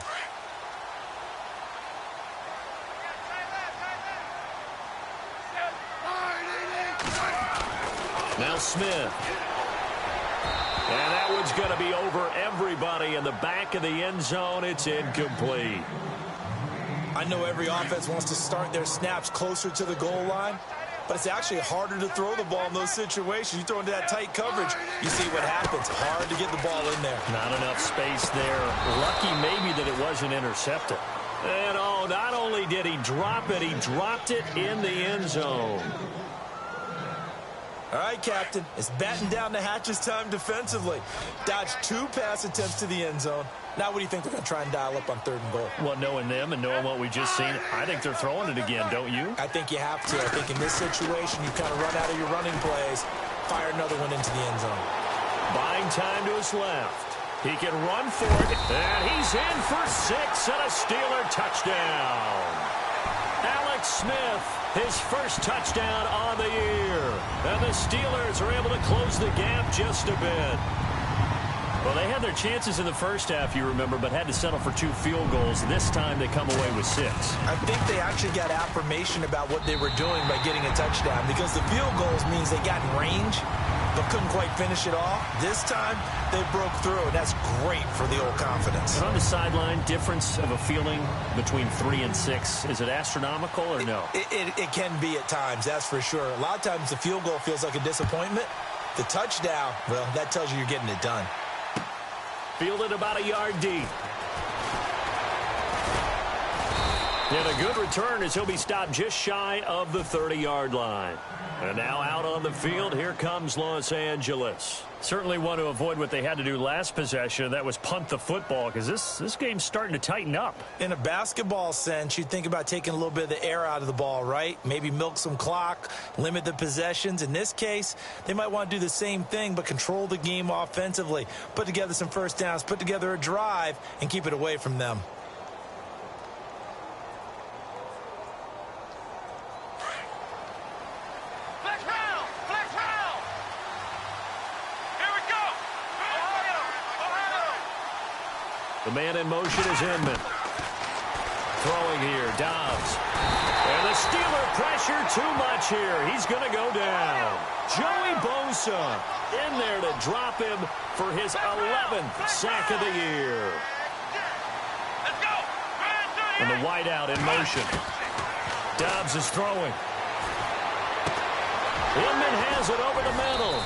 Now Smith. And that one's going to be over everybody in the back of the end zone. It's incomplete. I know every offense wants to start their snaps closer to the goal line, but it's actually harder to throw the ball in those situations. You throw into that tight coverage, you see what happens. Hard to get the ball in there. Not enough space there. Lucky maybe that it wasn't intercepted. And oh, not only did he drop it, he dropped it in the end zone. All right, Captain, it's batten down the hatches time defensively. Dodged 2 pass attempts to the end zone. Now what do you think they're going to try and dial up on 3rd and goal? Well, knowing them and knowing what we just seen, I think they're throwing it again, don't you? I think you have to. I think in this situation, you kind of run out of your running plays, fire another one into the end zone. Buying time to his left. He can run for it, and he's in for 6 and a Steeler touchdown. Alex Smith, his first touchdown on the year. And the Steelers are able to close the gap just a bit. Well, they had their chances in the first half, you remember, but had to settle for 2 field goals. This time they come away with 6. I think they actually got affirmation about what they were doing by getting a touchdown, because the field goals means they got in range but couldn't quite finish it off. This time they broke through, and that's great for the old confidence. And on the sideline, difference of a feeling between 3 and 6, is it astronomical or no? It can be at times, that's for sure. A lot of times the field goal feels like a disappointment. The touchdown, well, that tells you you're getting it done. Fielded about a yard deep. And a good return as he'll be stopped just shy of the 30-yard line. And now out on the field, here comes Los Angeles. Certainly want to avoid what they had to do last possession. That was punt the football, because this game's starting to tighten up. In a basketball sense, you think about taking a little bit of the air out of the ball, right? Maybe milk some clock, limit the possessions. In this case, they might want to do the same thing, but control the game offensively. Put together some first downs, put together a drive, and keep it away from them. The man in motion is Inman. Throwing here, Doubs. And the Steeler pressure too much here. He's going to go down. Joey Bosa in there to drop him for his 11th sack of the year. And the wideout in motion. Doubs is throwing. Inman has it over the middle.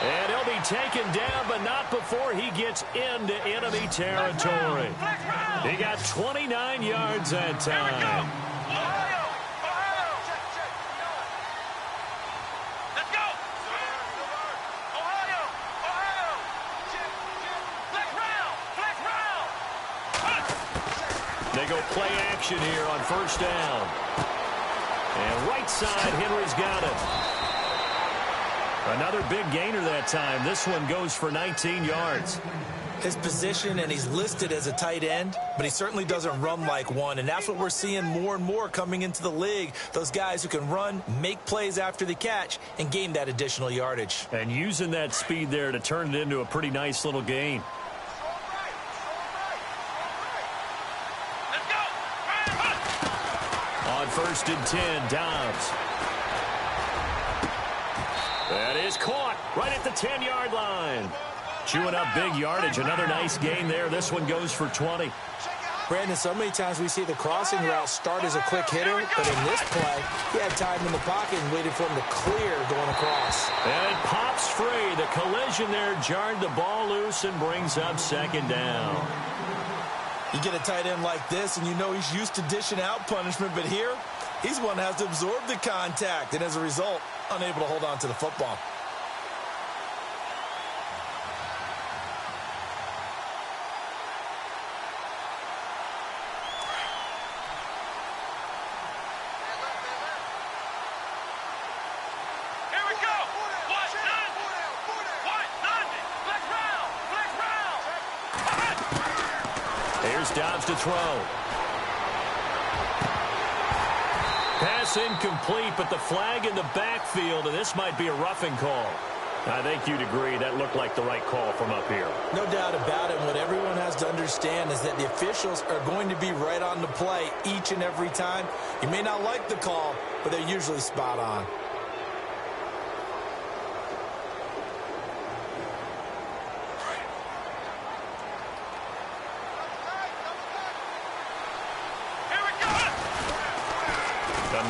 And he'll be taken down, but not before he gets into enemy territory. He got 29 yards that time. They go play action here on first down. And right side, Henry's got it. Another big gainer that time. This one goes for 19 yards. His position, and he's listed as a tight end, but he certainly doesn't run like one, and that's what we're seeing more and more coming into the league. Those guys who can run, make plays after the catch, and gain that additional yardage. And using that speed there to turn it into a pretty nice little gain. On 1st and 10, Doubs. That is caught right at the 10-yard line. Chewing up big yardage. Another nice gain there. This one goes for 20. Brandon, so many times we see the crossing route start as a quick hitter, but in this play, he had time in the pocket and waited for him to clear going across. And it pops free. The collision there jarred the ball loose and brings up 2nd down. You get a tight end like this, and you know he's used to dishing out punishment, but here, he's one that has to absorb the contact, and as a result, unable to hold on to the football. DoubleLDub's to throw. Pass incomplete, but the flag in the backfield, and this might be a roughing call. I think you'd agree that looked like the right call from up here. No doubt about it. What everyone has to understand is that the officials are going to be right on the play each and every time. You may not like the call, but they're usually spot on.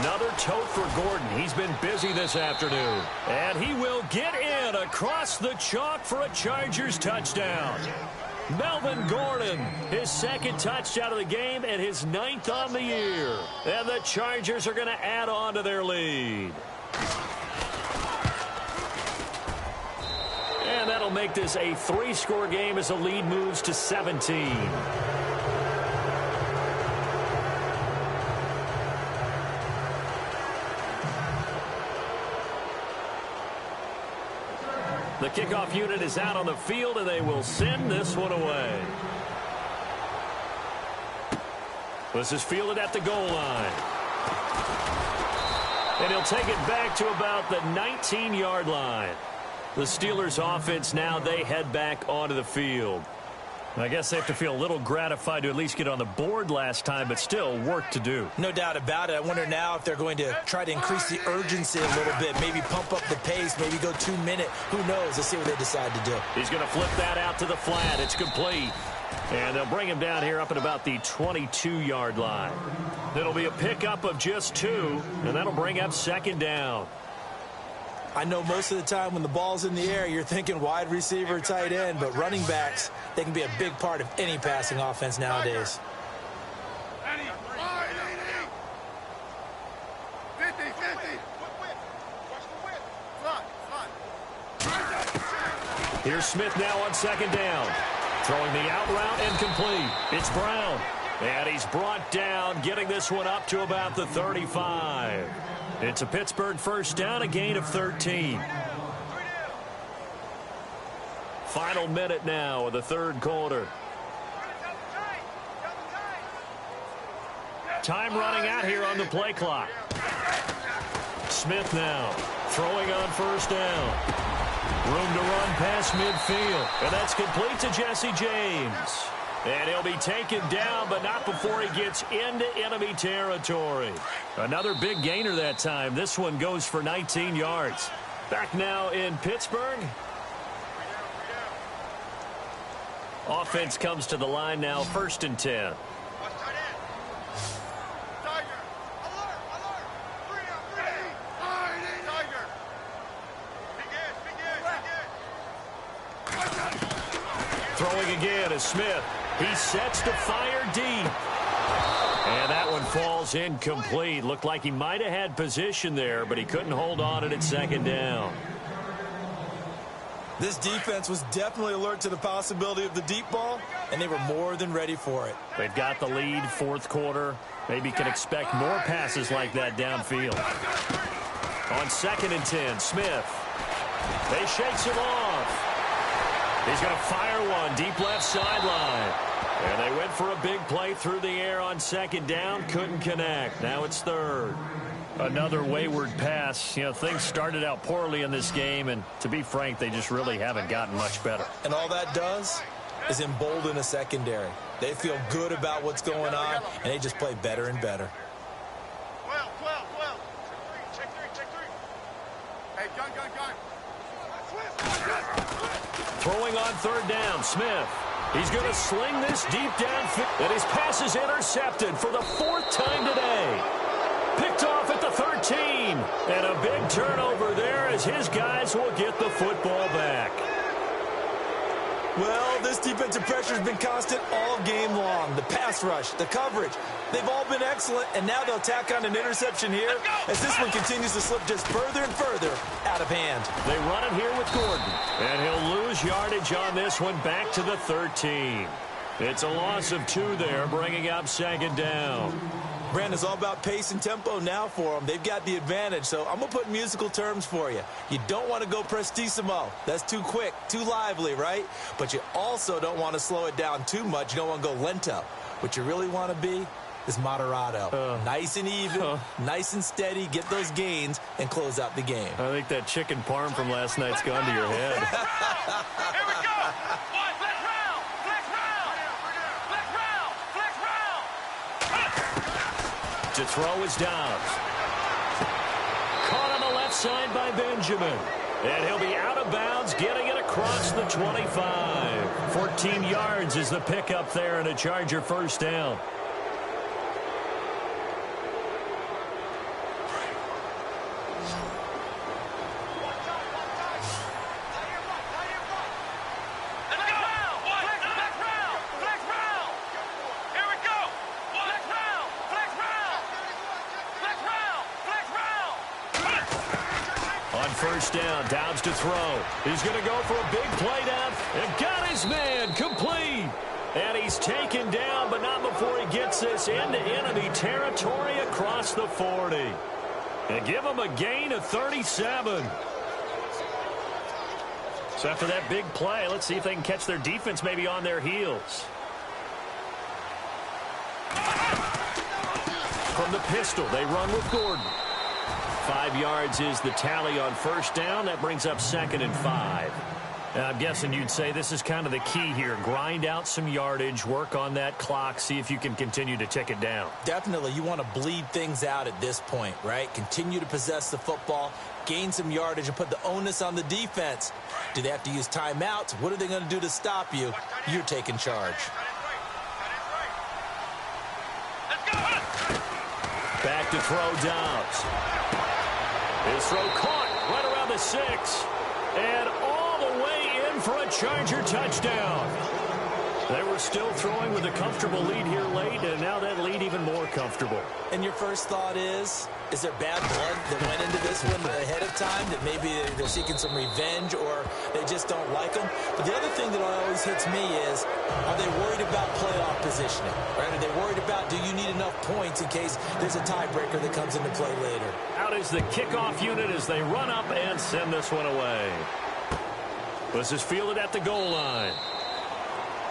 Another tote for Gordon. He's been busy this afternoon. And he will get in across the chalk for a Chargers touchdown. Melvin Gordon, his second touchdown of the game and his 9th on the year. And the Chargers are going to add on to their lead. And that'll make this a 3-score game as the lead moves to 17. The kickoff unit is out on the field, and they will send this one away. This is fielded at the goal line. And he'll take it back to about the 19-yard line. The Steelers' offense now, they head back onto the field. I guess they have to feel a little gratified to at least get on the board last time, but still work to do. No doubt about it. I wonder now if they're going to try to increase the urgency a little bit, maybe pump up the pace, maybe go 2-minute. Who knows? Let's see what they decide to do. He's going to flip that out to the flat. It's complete. And they'll bring him down here up at about the 22-yard line. It'll be a pickup of just 2, and that'll bring up 2nd down. I know most of the time when the ball's in the air, you're thinking wide receiver, tight end, but running backs, they can be a big part of any passing offense nowadays. Here's Smith now on 2nd down. Throwing the out route incomplete. It's Brown. And he's brought down, getting this one up to about the 35. It's a Pittsburgh 1st down, a gain of 13. Final minute now of the 3rd quarter. Time running out here on the play clock. Smith now throwing on 1st down. Room to run past midfield. And that's complete to Jesse James. And he'll be taken down, but not before he gets into enemy territory. Another big gainer that time. This one goes for 19 yards. Back now in Pittsburgh. Offense comes to the line now, 1st and 10. Throwing again is Smith. He sets to fire deep. And that one falls incomplete. Looked like he might have had position there, but he couldn't hold on at 2nd down. This defense was definitely alert to the possibility of the deep ball, and they were more than ready for it. They've got the lead, 4th quarter. Maybe can expect more passes like that downfield. On 2nd and 10, Smith. They shakes him off. He's going to fire one deep left sideline. And they went for a big play through the air on 2nd down. Couldn't connect. Now it's 3rd. Another wayward pass. You know, things started out poorly in this game, and to be frank, they just really haven't gotten much better. And all that does is embolden a secondary. They feel good about what's going on, and they just play better and better. 12. Check three. Hey, gun. Throwing on 3rd down, Smith. He's going to sling this deep downfield. And his pass is intercepted for the 4th time today. Picked off at the 13. And a big turnover there as his guys will get the football back. Well, this defensive pressure has been constant all game long. The pass rush, the coverage, they've all been excellent, and now they'll tack on an interception here as this one continues to slip just further and further out of hand. They run it here with Gordon, and he'll lose yardage on this one back to the 13. It's a loss of 2 there, bringing up 2nd down. Brandon, it's all about pace and tempo now for them. They've got the advantage, so I'm going to put musical terms for you. You don't want to go prestissimo. That's too quick, too lively, right? But you also don't want to slow it down too much. You don't want to go lento. What you really want to be is moderato. Nice and even, nice and steady, get those gains, and close out the game. I think that chicken parm from last night's gone to your head. Here we go. Flex round. Flex round. Flex round. Flex round. To throw is Doubs. Caught on the left side by Benjamin. And he'll be out of bounds, getting it across the 25. 14 yards is the pickup there, and a Charger first down. First down, Doubs to throw. He's going to go for a big play down and got his man complete. And he's taken down, but not before he gets this into enemy territory across the 40. And give him a gain of 37. So after that big play, let's see if they can catch their defense maybe on their heels. From the pistol, they run with Gordon. 5 yards is the tally on first down. That brings up 2nd and 5. Now, I'm guessing you'd say this is kind of the key here. Grind out some yardage, work on that clock, see if you can continue to tick it down. Definitely. You want to bleed things out at this point, right? Continue to possess the football, gain some yardage, and put the onus on the defense. Do they have to use timeouts? What are they going to do to stop you? You're taking charge. Back to throw, Doubs. His throw caught right around the 6. And all the way in for a Charger touchdown. They were still throwing with a comfortable lead here late, and now that lead even more comfortable. And your first thought is there bad blood that went into this one ahead of time, that maybe they're seeking some revenge or they just don't like them? But the other thing that always hits me is, are they worried about playoff positioning? Right? Are they worried about, do you need enough points in case there's a tiebreaker that comes into play later? Out is the kickoff unit as they run up and send this one away. This is fielded at the goal line.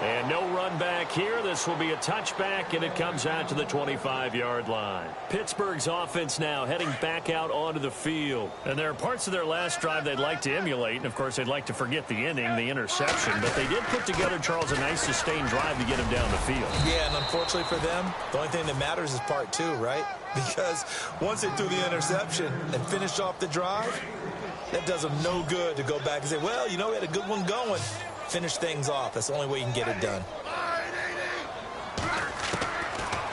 And no run back here. This will be a touchback, and it comes out to the 25-yard line. Pittsburgh's offense now heading back out onto the field. And there are parts of their last drive they'd like to emulate. And, of course, they'd like to forget the ending, the interception. But they did put together, Charles, a nice sustained drive to get him down the field. Yeah, and unfortunately for them, the only thing that matters is part 2, right? Because once they threw the interception and finished off the drive, that does them no good to go back and say, well, you know, we had a good one going. Finish things off. That's the only way you can get it done.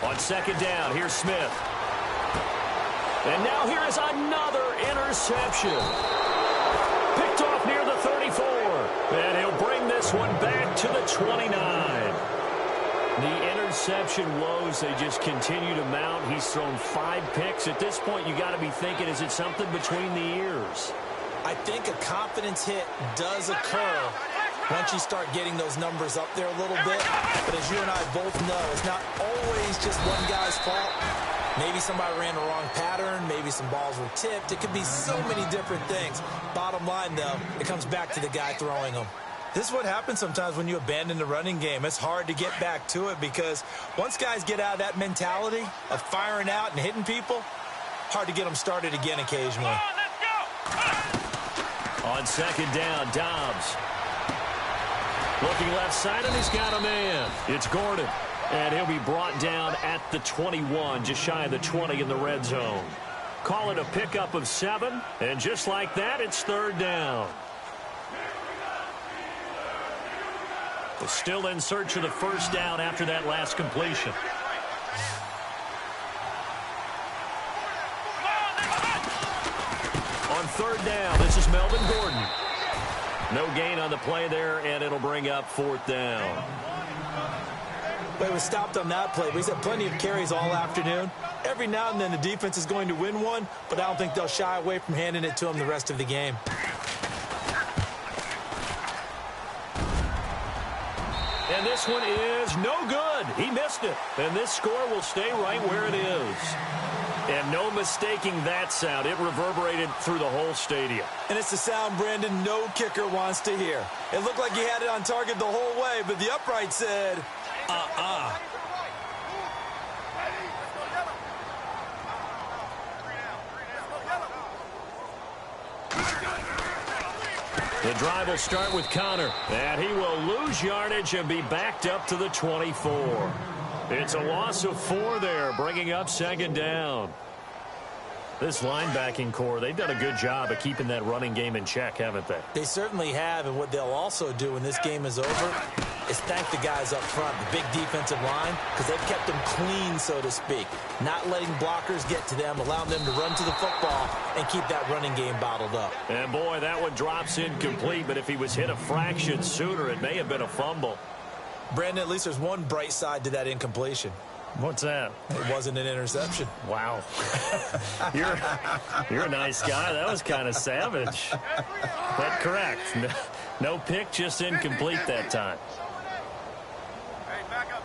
On second down, here's Smith. And now here is another interception. Picked off near the 34. And he'll bring this one back to the 29. The interception woes, they just continue to mount. He's thrown 5 picks. At this point, you got to be thinking, is it something between the ears? I think a confidence hit does occur once you start getting those numbers up there a little bit. But as you and I both know, it's not always just one guy's fault. Maybe somebody ran the wrong pattern. Maybe some balls were tipped. It could be so many different things. Bottom line, though, it comes back to the guy throwing them. This is what happens sometimes when you abandon the running game. It's hard to get back to it because once guys get out of that mentality of firing out and hitting people, hard to get them started again occasionally. On second down, Doubs. Looking left side, and he's got a man. It's Gordon. And he'll be brought down at the 21, just shy of the 20 in the red zone. Call it a pickup of 7, and just like that, it's third down. They're still in search of the first down after that last completion. On third down, this is Melvin Gordon. No gain on the play there, and it'll bring up fourth down. Well, he was stopped on that play, but he's had plenty of carries all afternoon. Every now and then the defense is going to win one, but I don't think they'll shy away from handing it to him the rest of the game. And this this one is no good. He missed it. And this score will stay right where it is. And no mistaking that sound. It reverberated through the whole stadium. And it's the sound, Brandon, no kicker wants to hear. It looked like he had it on target the whole way, but the upright said, The drive will start with Connor, and he will lose yardage and be backed up to the 24. It's a loss of 4 there, bringing up second down. This linebacking core, they've done a good job of keeping that running game in check, haven't they? They certainly have, and what they'll also do when this game is over is thank the guys up front, the big defensive line, because they've kept them clean, so to speak. Not letting blockers get to them, allowing them to run to the football and keep that running game bottled up. And boy, that one drops incomplete, but if he was hit a fraction sooner, it may have been a fumble. Brandon, at least there's one bright side to that incompletion. What's that? It wasn't an interception. Wow. You're a nice guy. That was kind of savage. But correct. No pick, just incomplete that time. Hey, back up.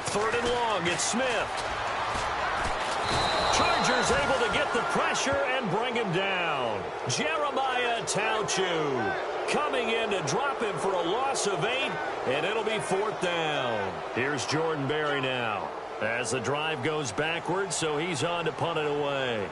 3rd and long, it's Smith. Chargers able to get the pressure and bring him down. Jeremiah Tauchu coming in to drop him for a loss of 8, and it'll be 4th down. Here's Jordan Berry now as the drive goes backwards, so he's on to punt it away.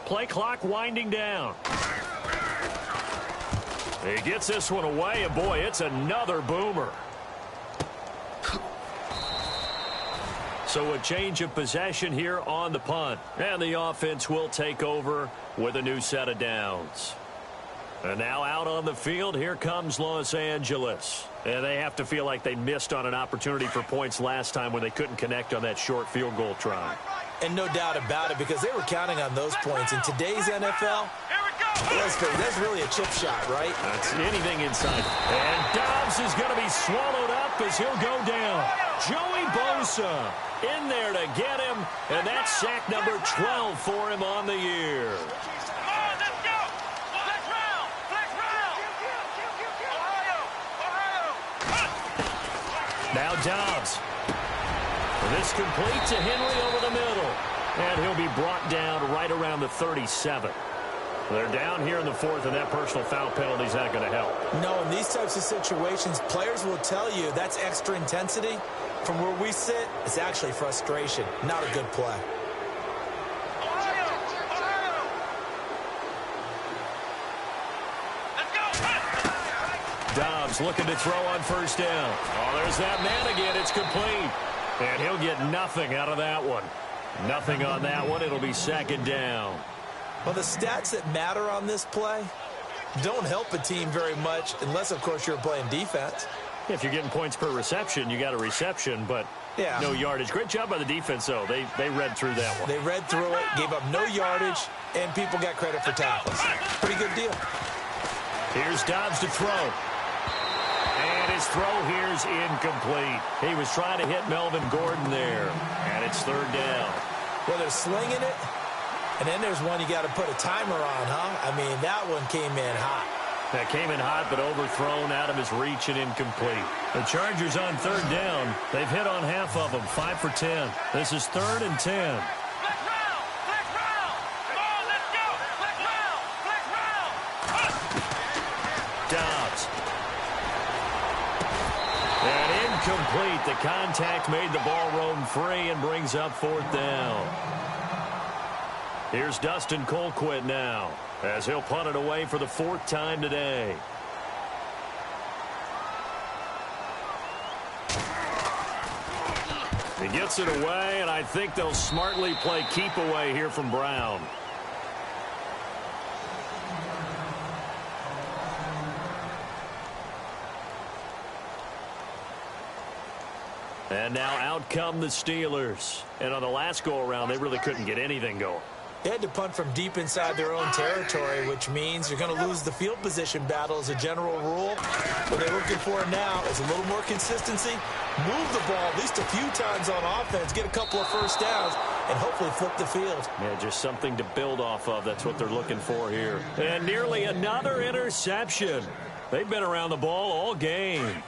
Play clock winding down. He gets this one away, and boy, it's another boomer. So a change of possession here on the punt. And the offense will take over with a new set of downs. And now out on the field, here comes Los Angeles. And they have to feel like they missed on an opportunity for points last time when they couldn't connect on that short field goal try. And no doubt about it, because they were counting on those points. In today's NFL, that's really a chip shot, right? That's anything inside. And Doubs is going to be swallowed up as he'll go down. Joey Bosa in there to get him, and that's sack number 12 for him on the year. Come on, let's go. Flex round. Ohio. Now Doubs. This complete to Henry over the middle. And he'll be brought down right around the 37. They're down here in the 4th, and that personal foul penalty is not going to help. No, in these types of situations, players will tell you that's extra intensity. From where we sit, it's actually frustration. Not a good play. Ohio. Let's go. Doubs looking to throw on 1st down. Oh, there's that man again. It's complete. And he'll get nothing out of that one. Nothing on that one. It'll be 2nd down. Well, the stats that matter on this play don't help a team very much unless, of course, you're playing defense. If you're getting points per reception, you got a reception, but no yardage. Great job by the defense, though. They read through that one. They read through it, gave up no yardage, and people got credit for tackles. Pretty good deal. Here's Doubs to throw. And his throw here's incomplete. He was trying to hit Melvin Gordon there. And it's 3rd down. Well, they're slinging it. And then there's one you got to put a timer on, huh? I mean, that one came in hot. That came in hot, but overthrown out of his reach and incomplete. The Chargers on 3rd down. They've hit on half of them, 5 for 10. This is 3rd and 10. Flex round. Come on, let's go. Flex round. Doubs. And incomplete. The contact made the ball roam free and brings up 4th down. Here's Dustin Colquitt now as he'll punt it away for the 4th time today. He gets it away, and I think they'll smartly play keep away here from Brown. And now out come the Steelers. And on the last go-around, they really couldn't get anything going. They had to punt from deep inside their own territory, which means you're going to lose the field position battle as a general rule. What they're looking for now is a little more consistency, move the ball at least a few times on offense, get a couple of first downs, and hopefully flip the field. Yeah, just something to build off of. That's what they're looking for here. And nearly another interception. They've been around the ball all game.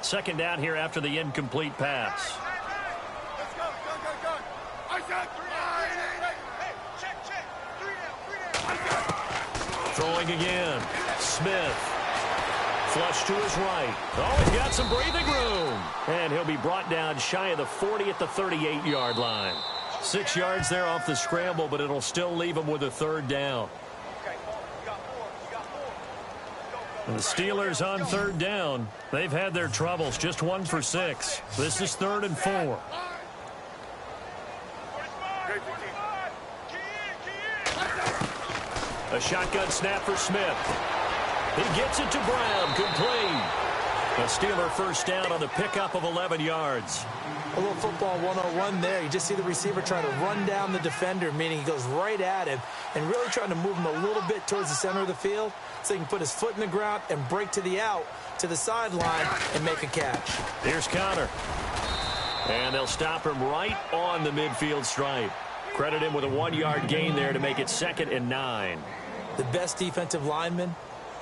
Second down here after the incomplete pass. Let's go. I got 3 down. Hey, check. 3 down. Throwing again. Smith. Flush to his right. Oh, he's got some breathing room. And he'll be brought down shy of the 40 at the 38-yard line. 6 yards there off the scramble, but it'll still leave him with a third down. And the Steelers on third down. They've had their troubles, just 1 for 6. This is 3rd and 4. A shotgun snap for Smith. He gets it to Brown, complete. A Steeler first down on the pickup of 11 yards. A little football 101 there. You just see the receiver try to run down the defender, meaning he goes right at him and really trying to move him a little bit towards the center of the field so he can put his foot in the ground and break to the out, to the sideline, and make a catch. Here's Connor. And they'll stop him right on the midfield stripe. Credit him with a 1-yard gain there to make it 2nd and 9. The best defensive linemen,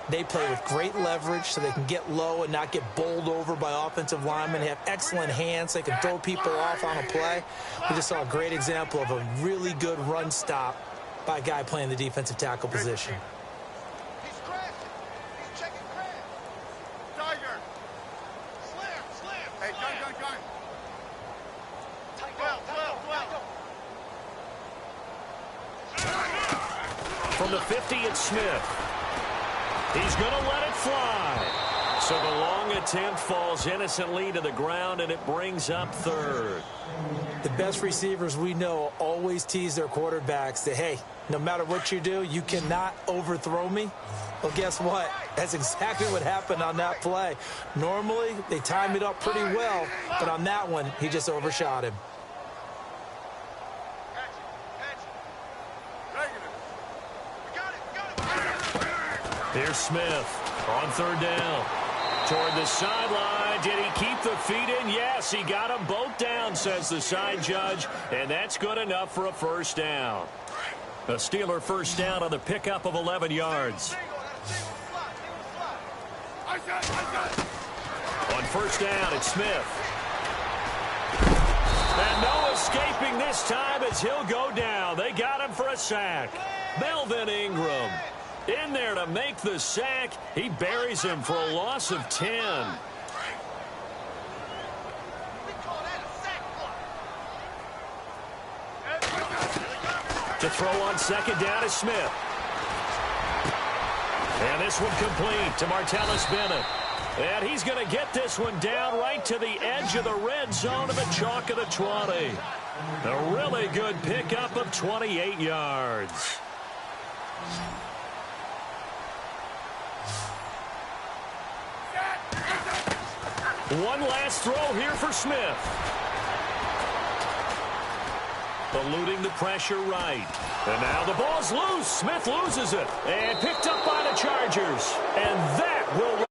they play with great leverage so they can get low and not get bowled over by offensive linemen. They have excellent hands. They can throw people off on a play. We just saw a great example of a really good run stop by a guy playing the defensive tackle position. He's crashing. He's checking crash. Tiger. Slam. Hey, gun. 12. From the 50, it's Smith. He's going to let it fly. So the long attempt falls innocently to the ground, and it brings up 3rd. The best receivers we know always tease their quarterbacks that, hey, no matter what you do, you cannot overthrow me. Well, guess what? That's exactly what happened on that play. Normally, they time it up pretty well, but on that one, he just overshot him. Here's Smith on 3rd down. Toward the sideline. Did he keep the feet in? Yes, he got them both down, says the side judge. And that's good enough for a first down. A Steeler first down on the pickup of 11 yards. On first down, it's Smith. And no escaping this time as he'll go down. They got him for a sack. Melvin Ingram in there to make the sack. He buries him for a loss of 10. To throw on second down is Smith. And this one complete to Martellus Bennett. And he's going to get this one down right to the edge of the red zone of the chalk of the 20. A really good pickup of 28 yards. One last throw here for Smith. Eluding the pressure right. And now the ball's loose. Smith loses it. And picked up by the Chargers. And that will...